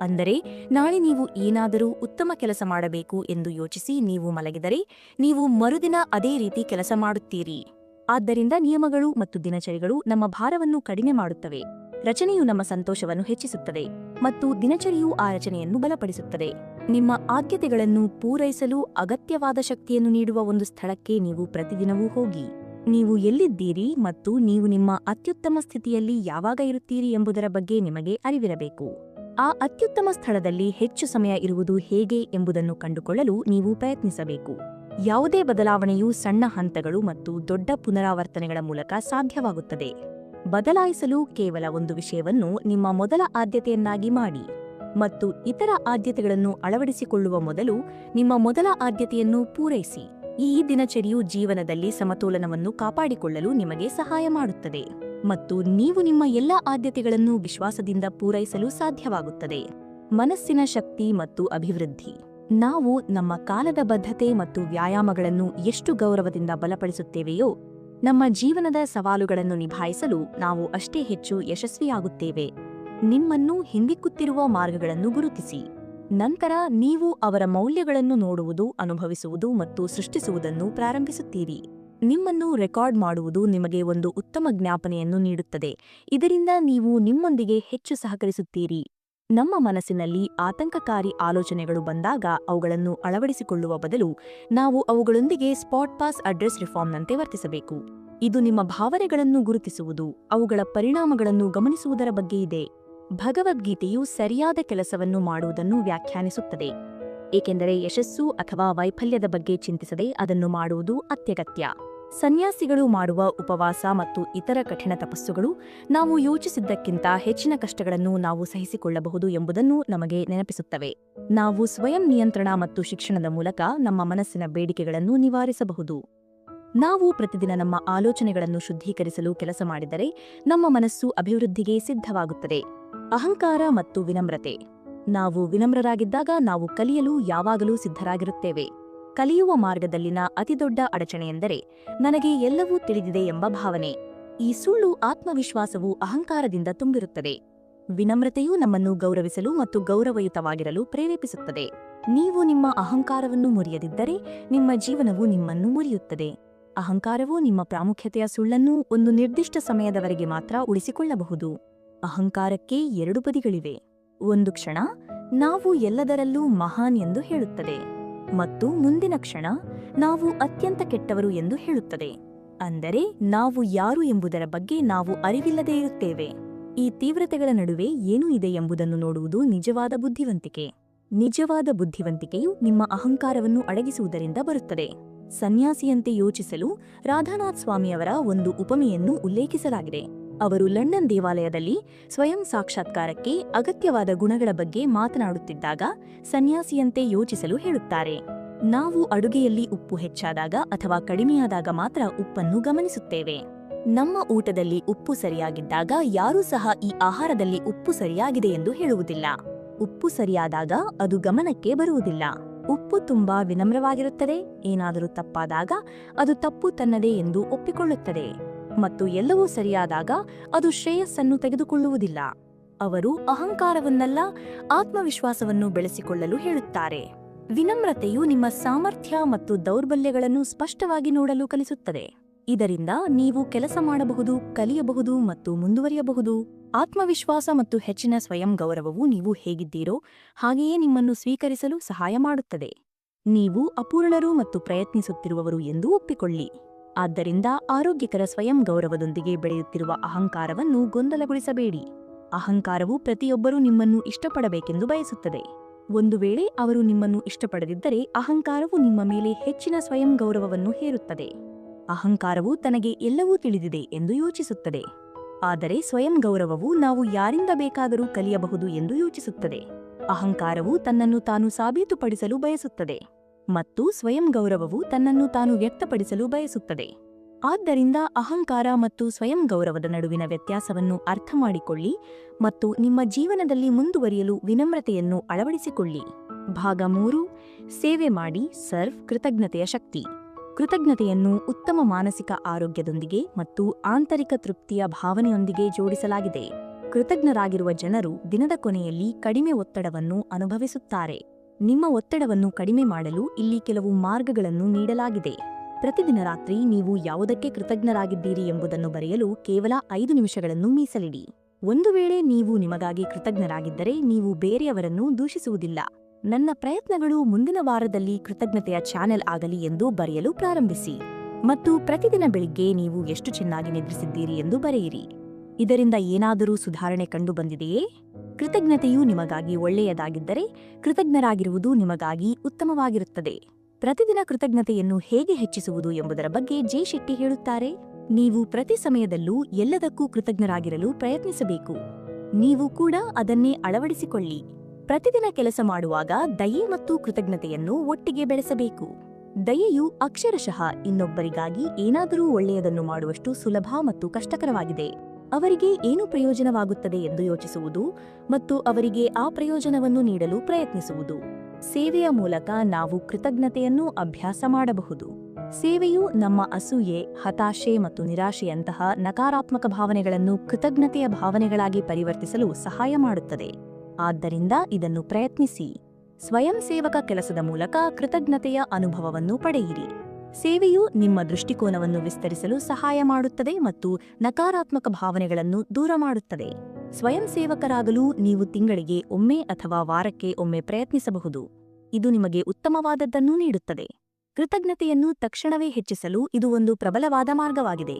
ಅಂದರೆ ನಾಳೆ ನೀವು ಏನಾದರೂ ಉತ್ತಮ ಕೆಲಸ ಮಾಡಬೇಕು ಎಂದು ಯೋಚಿಸಿ ನೀವು ಮಲಗಿದರೆ ನೀವು ಮರುದಿನ ಅದೇ ರೀತಿ ಕೆಲಸ ಮಾಡುತ್ತೀರಿ. ಆದ್ದರಿಂದ ನಿಯಮಗಳು ಮತ್ತು ದಿನಚರಿಗಳು ನಮ್ಮ ಭಾರವನ್ನು ಕಡಿಮೆ ಮಾಡುತ್ತವೆ. ರಚನೆಯು ನಮ್ಮ ಸಂತೋಷವನ್ನು ಹೆಚ್ಚಿಸುತ್ತದೆ ಮತ್ತು ದಿನಚರಿಯು ಆ ರಚನೆಯನ್ನು ಬಲಪಡಿಸುತ್ತದೆ. ನಿಮ್ಮ ಆದ್ಯತೆಗಳನ್ನು ಪೂರೈಸಲು ಅಗತ್ಯವಾದ ಶಕ್ತಿಯನ್ನು ನೀಡುವ ಒಂದು ಸ್ಥಳಕ್ಕೆ ನೀವು ಪ್ರತಿದಿನವೂ ಹೋಗಿ. ನೀವು ಎಲ್ಲಿದ್ದೀರಿ ಮತ್ತು ನೀವು ನಿಮ್ಮ ಅತ್ಯುತ್ತಮ ಸ್ಥಿತಿಯಲ್ಲಿ ಯಾವಾಗ ಇರುತ್ತೀರಿ ಎಂಬುದರ ಬಗ್ಗೆ ನಿಮಗೆ ಅರಿವಿರಬೇಕು. ಆ ಅತ್ಯುತ್ತಮ ಸ್ಥಳದಲ್ಲಿ ಹೆಚ್ಚು ಸಮಯ ಇರುವುದು ಹೇಗೆ ಎಂಬುದನ್ನು ಕಂಡುಕೊಳ್ಳಲು ನೀವು ಪ್ರಯತ್ನಿಸಬೇಕು. ಯಾವುದೇ ಬದಲಾವಣೆಯು ಸಣ್ಣ ಹಂತಗಳು ಮತ್ತು ದೊಡ್ಡ ಪುನರಾವರ್ತನೆಗಳ ಮೂಲಕ ಸಾಧ್ಯವಾಗುತ್ತದೆ. ಬದಲಾಯಿಸಲು ಕೇವಲ ಒಂದು ವಿಷಯವನ್ನು ನಿಮ್ಮ ಮೊದಲ ಆದ್ಯತೆಯನ್ನಾಗಿ ಮಾಡಿ ಮತ್ತು ಇತರ ಆದ್ಯತೆಗಳನ್ನು ಅಳವಡಿಸಿಕೊಳ್ಳುವ ಮೊದಲು ನಿಮ್ಮ ಮೊದಲ ಆದ್ಯತೆಯನ್ನು ಪೂರೈಸಿ. ಈ ದಿನಚರಿಯು ಜೀವನದಲ್ಲಿ ಸಮತೋಲನವನ್ನು ಕಾಪಾಡಿಕೊಳ್ಳಲು ನಿಮಗೆ ಸಹಾಯ ಮಾಡುತ್ತದೆ ಮತ್ತು ನೀವು ನಿಮ್ಮ ಎಲ್ಲಾ ಆದ್ಯತೆಗಳನ್ನು ವಿಶ್ವಾಸದಿಂದ ಪೂರೈಸಲು ಸಾಧ್ಯವಾಗುತ್ತದೆ. ಮನಸ್ಸಿನ ಶಕ್ತಿ ಮತ್ತು ಅಭಿವೃದ್ಧಿ. ನಾವು ನಮ್ಮ ಕಾಲದ ಬದ್ಧತೆ ಮತ್ತು ವ್ಯಾಯಾಮಗಳನ್ನು ಎಷ್ಟು ಗೌರವದಿಂದ ಬಲಪಡಿಸುತ್ತೇವೆಯೋ ನಮ್ಮ ಜೀವನದ ಸವಾಲುಗಳನ್ನು ನಿಭಾಯಿಸಲು ನಾವು ಅಷ್ಟೇ ಹೆಚ್ಚು ಯಶಸ್ವಿಯಾಗುತ್ತೇವೆ. ನಿಮ್ಮನ್ನು ಹಿಂದಿಕ್ಕುತ್ತಿರುವ ಮಾರ್ಗಗಳನ್ನು ಗುರುತಿಸಿ. ನಂತರ ನೀವು ಅವರ ಮೌಲ್ಯಗಳನ್ನು ನೋಡುವುದು, ಅನುಭವಿಸುವುದು ಮತ್ತು ಸೃಷ್ಟಿಸುವುದನ್ನು ಪ್ರಾರಂಭಿಸುತ್ತೀರಿ. ನಿಮ್ಮನ್ನು ರೆಕಾರ್ಡ್ ಮಾಡುವುದು ನಿಮಗೆ ಒಂದು ಉತ್ತಮ ಜ್ಞಾಪನೆಯನ್ನು ನೀಡುತ್ತದೆ. ಇದರಿಂದ ನೀವು ನಿಮ್ಮೊಂದಿಗೆ ಹೆಚ್ಚು ಸಹಕರಿಸುತ್ತೀರಿ. ನಮ್ಮ ಮನಸ್ಸಿನಲ್ಲಿ ಆತಂಕಕಾರಿ ಆಲೋಚನೆಗಳು ಬಂದಾಗ ಅವುಗಳನ್ನು ಅಳವಡಿಸಿಕೊಳ್ಳುವ ಬದಲು ನಾವು ಅವುಗಳೊಂದಿಗೆ ಸ್ಪಾಟ್ ಪಾಸ್ ಅಡ್ರೆಸ್ ರಿಫಾರ್ಮ್ನಂತೆ ವರ್ತಿಸಬೇಕು. ಇದು ನಿಮ್ಮ ಭಾವನೆಗಳನ್ನು ಗುರುತಿಸುವುದು, ಅವುಗಳ ಪರಿಣಾಮಗಳನ್ನು ಗಮನಿಸುವುದರ ಬಗ್ಗೆ ಇದೆ. ಭಗವದ್ಗೀತೆಯು ಸರಿಯಾದ ಕೆಲಸವನ್ನು ಮಾಡುವುದನ್ನು ವ್ಯಾಖ್ಯಾನಿಸುತ್ತದೆ, ಏಕೆಂದರೆ ಯಶಸ್ಸು ಅಥವಾ ವೈಫಲ್ಯದ ಬಗ್ಗೆ ಚಿಂತಿಸದೆ ಅದನ್ನು ಮಾಡುವುದು ಅತ್ಯಗತ್ಯ. ಸನ್ಯಾಸಿಗಳು ಮಾಡುವ ಉಪವಾಸ ಮತ್ತು ಇತರ ಕಠಿಣ ತಪಸ್ಸುಗಳು ನಾವು ಯೋಚಿಸಿದ್ದಕ್ಕಿಂತ ಹೆಚ್ಚಿನ ಕಷ್ಟಗಳನ್ನು ನಾವು ಸಹಿಸಿಕೊಳ್ಳಬಹುದು ಎಂಬುದನ್ನು ನಮಗೆ ನೆನಪಿಸುತ್ತವೆ. ನಾವು ಸ್ವಯಂ ನಿಯಂತ್ರಣ ಮತ್ತು ಶಿಕ್ಷಣದ ಮೂಲಕ ನಮ್ಮ ಮನಸ್ಸಿನ ಬೇಡಿಕೆಗಳನ್ನು ನಿವಾರಿಸಬಹುದು. ನಾವು ಪ್ರತಿದಿನ ನಮ್ಮ ಆಲೋಚನೆಗಳನ್ನು ಶುದ್ಧೀಕರಿಸಲು ಕೆಲಸ ಮಾಡಿದರೆ ನಮ್ಮ ಮನಸ್ಸು ಅಭಿವೃದ್ಧಿಗೆ ಸಿದ್ಧವಾಗುತ್ತದೆ. ಅಹಂಕಾರ ಮತ್ತು ವಿನಮ್ರತೆ. ನಾವು ವಿನಮ್ರರಾಗಿದ್ದಾಗ ನಾವು ಕಲಿಯಲು ಯಾವಾಗಲೂ ಸಿದ್ಧರಾಗಿರುತ್ತೇವೆ. ಕಲಿಯುವ ಮಾರ್ಗದಲ್ಲಿನ ಅತಿದೊಡ್ಡ ಅಡಚಣೆಯೆಂದರೆ ನನಗೆ ಎಲ್ಲವೂ ತಿಳಿದಿದೆ ಎಂಬ ಭಾವನೆ. ಈ ಸುಳ್ಳು ಆತ್ಮವಿಶ್ವಾಸವು ಅಹಂಕಾರದಿಂದ ತುಂಬಿರುತ್ತದೆ. ವಿನಮ್ರತೆಯು ನಮ್ಮನ್ನು ಗೌರವಿಸಲು ಮತ್ತು ಗೌರವಯುತವಾಗಿರಲು ಪ್ರೇರೇಪಿಸುತ್ತದೆ. ನೀವು ನಿಮ್ಮ ಅಹಂಕಾರವನ್ನು ಮುರಿಯದಿದ್ದರೆ ನಿಮ್ಮ ಜೀವನವು ನಿಮ್ಮನ್ನು ಮುರಿಯುತ್ತದೆ. ಅಹಂಕಾರವು ನಿಮ್ಮ ಪ್ರಾಮುಖ್ಯತೆಯ ಸುಳ್ಳನ್ನು ಒಂದು ನಿರ್ದಿಷ್ಟ ಸಮಯದವರೆಗೆ ಮಾತ್ರ ಉಳಿಸಿಕೊಳ್ಳಬಹುದು. ಅಹಂಕಾರಕ್ಕೆ 2 ಬದಿಗಳಿವೆ. ಒಂದು ಕ್ಷಣ ನಾವು ಎಲ್ಲದರಲ್ಲೂ ಮಹಾನ್ ಎಂದು ಹೇಳುತ್ತದೆ ಮತ್ತು ಮುಂದಿನ ಕ್ಷಣ ನಾವು ಅತ್ಯಂತ ಕೆಟ್ಟವರು ಎಂದು ಹೇಳುತ್ತದೆ. ಅಂದರೆ ನಾವು ಯಾರು ಎಂಬುದರ ಬಗ್ಗೆ ನಾವು ಅರಿವಿಲ್ಲದೇ ಇರುತ್ತೇವೆ. ಈ ತೀವ್ರತೆಗಳ ನಡುವೆ ಏನೂ ಇದೆ ಎಂಬುದನ್ನು ನೋಡುವುದು ನಿಜವಾದ ಬುದ್ಧಿವಂತಿಕೆ. ನಿಜವಾದ ಬುದ್ಧಿವಂತಿಕೆಯು ನಿಮ್ಮ ಅಹಂಕಾರವನ್ನು ಅಡಗಿಸುವುದರಿಂದ ಬರುತ್ತದೆ. ಸನ್ಯಾಸಿಯಂತೆ ಯೋಚಿಸಲು ರಾಧಾನಾಥ್ ಸ್ವಾಮಿಯವರ ಒಂದು ಉಪಮೆಯನ್ನು ಉಲ್ಲೇಖಿಸಲಾಗಿದೆ. ಅವರು ಲಂಡನ್ ದೇವಾಲಯದಲ್ಲಿ ಸ್ವಯಂ ಸಾಕ್ಷಾತ್ಕಾರಕ್ಕೆ ಅಗತ್ಯವಾದ ಗುಣಗಳ ಬಗ್ಗೆ ಮಾತನಾಡುತ್ತಿದ್ದಾಗ ಸನ್ಯಾಸಿಯಂತೆ ಯೋಚಿಸಲು ಹೇಳುತ್ತಾರೆ. ನಾವು ಅಡುಗೆಯಲ್ಲಿ ಉಪ್ಪು ಹೆಚ್ಚಾದಾಗ ಅಥವಾ ಕಡಿಮೆಯಾದಾಗ ಮಾತ್ರ ಉಪ್ಪನ್ನು ಗಮನಿಸುತ್ತೇವೆ. ನಮ್ಮ ಊಟದಲ್ಲಿ ಉಪ್ಪು ಸರಿಯಾಗಿದ್ದಾಗ ಯಾರೂ ಸಹ ಈ ಆಹಾರದಲ್ಲಿ ಉಪ್ಪು ಸರಿಯಾಗಿದೆ ಎಂದು ಹೇಳುವುದಿಲ್ಲ. ಉಪ್ಪು ಸರಿಯಾದಾಗ ಅದು ಗಮನಕ್ಕೆ ಬರುವುದಿಲ್ಲ. ಉಪ್ಪು ತುಂಬಾ ವಿನಮ್ರವಾಗಿರುತ್ತದೆ. ಏನಾದರೂ ತಪ್ಪಾದಾಗ ಅದು ತಪ್ಪು ತನ್ನದೇ ಎಂದು ಒಪ್ಪಿಕೊಳ್ಳುತ್ತದೆ. ಮತ್ತು ಎಲ್ಲವೂ ಸರಿಯಾದಾಗ ಅದು ಶ್ರೇಯಸ್ಸನ್ನು ತೆಗೆದುಕೊಳ್ಳುವುದಿಲ್ಲ. ಅವರು ಅಹಂಕಾರವನ್ನಲ್ಲ, ಆತ್ಮವಿಶ್ವಾಸವನ್ನು ಬೆಳೆಸಿಕೊಳ್ಳಲು ಹೇಳುತ್ತಾರೆ. ವಿನಮ್ರತೆಯು ನಿಮ್ಮ ಸಾಮರ್ಥ್ಯ ಮತ್ತು ದೌರ್ಬಲ್ಯಗಳನ್ನು ಸ್ಪಷ್ಟವಾಗಿ ನೋಡಲು ಕಲಿಸುತ್ತದೆ. ಇದರಿಂದ ನೀವು ಕೆಲಸ ಮಾಡಬಹುದು, ಕಲಿಯಬಹುದು ಮತ್ತು ಮುಂದುವರಿಯಬಹುದು. ಆತ್ಮವಿಶ್ವಾಸ ಮತ್ತು ಹೆಚ್ಚಿನ ಸ್ವಯಂ ಗೌರವವು ನೀವು ಹೇಗಿದ್ದೀರೋ ಹಾಗೆಯೇ ನಿಮ್ಮನ್ನು ಸ್ವೀಕರಿಸಲು ಸಹಾಯ ಮಾಡುತ್ತದೆ. ನೀವು ಅಪೂರ್ಣರು ಮತ್ತು ಪ್ರಯತ್ನಿಸುತ್ತಿರುವವರು ಎಂದು ಒಪ್ಪಿಕೊಳ್ಳಿ. ಆದ್ದರಿಂದ ಆರೋಗ್ಯಕರ ಸ್ವಯಂ ಗೌರವದೊಂದಿಗೆ ಬೆಳೆಯುತ್ತಿರುವ ಅಹಂಕಾರವನ್ನು ಗೊಂದಲಗೊಳಿಸಬೇಡಿ. ಅಹಂಕಾರವು ಪ್ರತಿಯೊಬ್ಬರೂ ನಿಮ್ಮನ್ನು ಇಷ್ಟಪಡಬೇಕೆಂದು ಬಯಸುತ್ತದೆ. ಒಂದು ವೇಳೆ ಅವರು ನಿಮ್ಮನ್ನು ಇಷ್ಟಪಡದಿದ್ದರೆ ಅಹಂಕಾರವು ನಿಮ್ಮ ಮೇಲೆ ಹೆಚ್ಚಿನ ಸ್ವಯಂ ಗೌರವವನ್ನು ಹೇರುತ್ತದೆ. ಅಹಂಕಾರವು ತನಗೆ ಎಲ್ಲವೂ ತಿಳಿದಿದೆ ಎಂದು ಯೋಚಿಸುತ್ತದೆ. ಆದರೆ ಸ್ವಯಂ ಗೌರವವು ನಾವು ಯಾರಿಂದ ಬೇಕಾದರೂ ಕಲಿಯಬಹುದು ಎಂದು ಯೋಚಿಸುತ್ತದೆ. ಅಹಂಕಾರವು ತನ್ನನ್ನು ತಾನು ಸಾಬೀತುಪಡಿಸಲು ಬಯಸುತ್ತದೆ ಮತ್ತು ಸ್ವಯಂ ಗೌರವವು ತನ್ನನ್ನು ತಾನು ವ್ಯಕ್ತಪಡಿಸಲು ಬಯಸುತ್ತದೆ. ಆದ್ದರಿಂದ ಅಹಂಕಾರ ಮತ್ತು ಸ್ವಯಂ ಗೌರವದ ನಡುವಿನ ವ್ಯತ್ಯಾಸವನ್ನು ಅರ್ಥಮಾಡಿಕೊಳ್ಳಿ ಮತ್ತು ನಿಮ್ಮ ಜೀವನದಲ್ಲಿ ಮುಂದುವರಿಯಲು ವಿನಮ್ರತೆಯನ್ನು ಅಳವಡಿಸಿಕೊಳ್ಳಿ. ಭಾಗ 3. ಸೇವೆ ಮಾಡಿ, ಸರ್ವ್, ಕೃತಜ್ಞತೆಯ ಶಕ್ತಿ. ಕೃತಜ್ಞತೆಯನ್ನು ಉತ್ತಮ ಮಾನಸಿಕ ಆರೋಗ್ಯದೊಂದಿಗೆ ಮತ್ತು ಆಂತರಿಕ ತೃಪ್ತಿಯ ಭಾವನೆಯೊಂದಿಗೆ ಜೋಡಿಸಲಾಗಿದೆ. ಕೃತಜ್ಞರಾಗಿರುವ ಜನರು ದಿನದ ಕೊನೆಯಲ್ಲಿ ಕಡಿಮೆ ಒತ್ತಡವನ್ನು ಅನುಭವಿಸುತ್ತಾರೆ. ನಿಮ್ಮ ಒತ್ತಡವನ್ನು ಕಡಿಮೆ ಮಾಡಲು ಇಲ್ಲಿ ಕೆಲವು ಮಾರ್ಗಗಳನ್ನು ನೀಡಲಾಗಿದೆ. ಪ್ರತಿದಿನ ರಾತ್ರಿ ನೀವು ಯಾವುದಕ್ಕೆ ಕೃತಜ್ಞರಾಗಿದ್ದೀರಿ ಎಂಬುದನ್ನು ಬರೆಯಲು ಕೇವಲ 5 ನಿಮಿಷಗಳನ್ನು ಮೀಸಲಿಡಿ. ಒಂದು ವೇಳೆ ನೀವು ನಿಮಗಾಗಿ ಕೃತಜ್ಞರಾಗಿದ್ದರೆ ನೀವು ಬೇರೆಯವರನ್ನು ದೂಷಿಸುವುದಿಲ್ಲ. ನನ್ನ ಪ್ರಯತ್ನಗಳು ಮುಂದಿನ ವಾರದಲ್ಲಿ ಕೃತಜ್ಞತೆಯ ಚಾನೆಲ್ ಆಗಲಿ ಎಂದು ಬರೆಯಲು ಪ್ರಾರಂಭಿಸಿ. ಮತ್ತು ಪ್ರತಿದಿನ ಬೆಳಿಗ್ಗೆ ನೀವು ಎಷ್ಟು ಚೆನ್ನಾಗಿ ನಿದ್ರಿಸಿದ್ದೀರಿ ಎಂದು ಬರೆಯಿರಿ. ಇದರಿಂದ ಏನಾದರೂ ಸುಧಾರಣೆ ಕಂಡುಬಂದಿದೆಯೇ? ಕೃತಜ್ಞತೆಯು ನಿಮಗಾಗಿ ಒಳ್ಳೆಯದಾಗಿದ್ದರೆ ಕೃತಜ್ಞರಾಗಿರುವುದು ನಿಮಗಾಗಿ ಉತ್ತಮವಾಗಿರುತ್ತದೆ. ಪ್ರತಿದಿನ ಕೃತಜ್ಞತೆಯನ್ನು ಹೇಗೆ ಹೆಚ್ಚಿಸುವುದು ಎಂಬುದರ ಬಗ್ಗೆ ಜೆ ಶೆಟ್ಟಿ ಹೇಳುತ್ತಾರೆ. ನೀವು ಪ್ರತಿ ಸಮಯದಲ್ಲೂ ಎಲ್ಲದಕ್ಕೂ ಕೃತಜ್ಞರಾಗಿರಲು ಪ್ರಯತ್ನಿಸಬೇಕು. ನೀವು ಕೂಡ ಅದನ್ನೇ ಅಳವಡಿಸಿಕೊಳ್ಳಿ. ಪ್ರತಿದಿನ ಕೆಲಸ ಮಾಡುವಾಗ ದಯೆ ಮತ್ತು ಕೃತಜ್ಞತೆಯನ್ನು ಒಟ್ಟಿಗೆ ಬೆಳೆಸಬೇಕು. ದಯೆಯು ಅಕ್ಷರಶಃ ಇನ್ನೊಬ್ಬರಿಗಾಗಿ ಏನಾದರೂ ಒಳ್ಳೆಯದನ್ನು ಮಾಡುವಷ್ಟು ಸುಲಭ ಮತ್ತು ಕಷ್ಟಕರವಾಗಿದೆ. ಅವರಿಗೆ ಏನು ಪ್ರಯೋಜನವಾಗುತ್ತದೆ ಎಂದು ಯೋಚಿಸುವುದು ಮತ್ತು ಅವರಿಗೆ ಆ ಪ್ರಯೋಜನವನ್ನು ನೀಡಲು ಪ್ರಯತ್ನಿಸುವುದು. ಸೇವೆಯ ಮೂಲಕ ನಾವು ಕೃತಜ್ಞತೆಯನ್ನು ಅಭ್ಯಾಸ ಮಾಡಬಹುದು. ಸೇವೆಯು ನಮ್ಮ ಅಸೂಯೆ, ಹತಾಶೆ ಮತ್ತು ನಿರಾಶೆಯಂತಹ ನಕಾರಾತ್ಮಕ ಭಾವನೆಗಳನ್ನು ಕೃತಜ್ಞತೆಯ ಭಾವನೆಗಳಾಗಿ ಪರಿವರ್ತಿಸಲು ಸಹಾಯ ಮಾಡುತ್ತದೆ. ಆದ್ದರಿಂದ ಇದನ್ನು ಪ್ರಯತ್ನಿಸಿ. ಸ್ವಯಂ ಸೇವಕ ಕೆಲಸದ ಮೂಲಕ ಕೃತಜ್ಞತೆಯ ಅನುಭವವನ್ನು ಪಡೆಯಿರಿ. ಸೇವೆಯು ನಿಮ್ಮ ದೃಷ್ಟಿಕೋನವನ್ನು ವಿಸ್ತರಿಸಲು ಸಹಾಯ ಮಾಡುತ್ತದೆ ಮತ್ತು ನಕಾರಾತ್ಮಕ ಭಾವನೆಗಳನ್ನು ದೂರ ಮಾಡುತ್ತದೆ. ಸ್ವಯಂ ಸೇವಕರಾಗಲು ನೀವು ತಿಂಗಳಿಗೆ ಒಮ್ಮೆ ಅಥವಾ ವಾರಕ್ಕೆ ಒಮ್ಮೆ ಪ್ರಯತ್ನಿಸಬಹುದು. ಇದು ನಿಮಗೆ ಉತ್ತಮವಾದದ್ದನ್ನು ನೀಡುತ್ತದೆ. ಕೃತಜ್ಞತೆಯನ್ನು ತಕ್ಷಣವೇ ಹೆಚ್ಚಿಸಲು ಇದು ಒಂದು ಪ್ರಬಲವಾದ ಮಾರ್ಗವಾಗಿದೆ.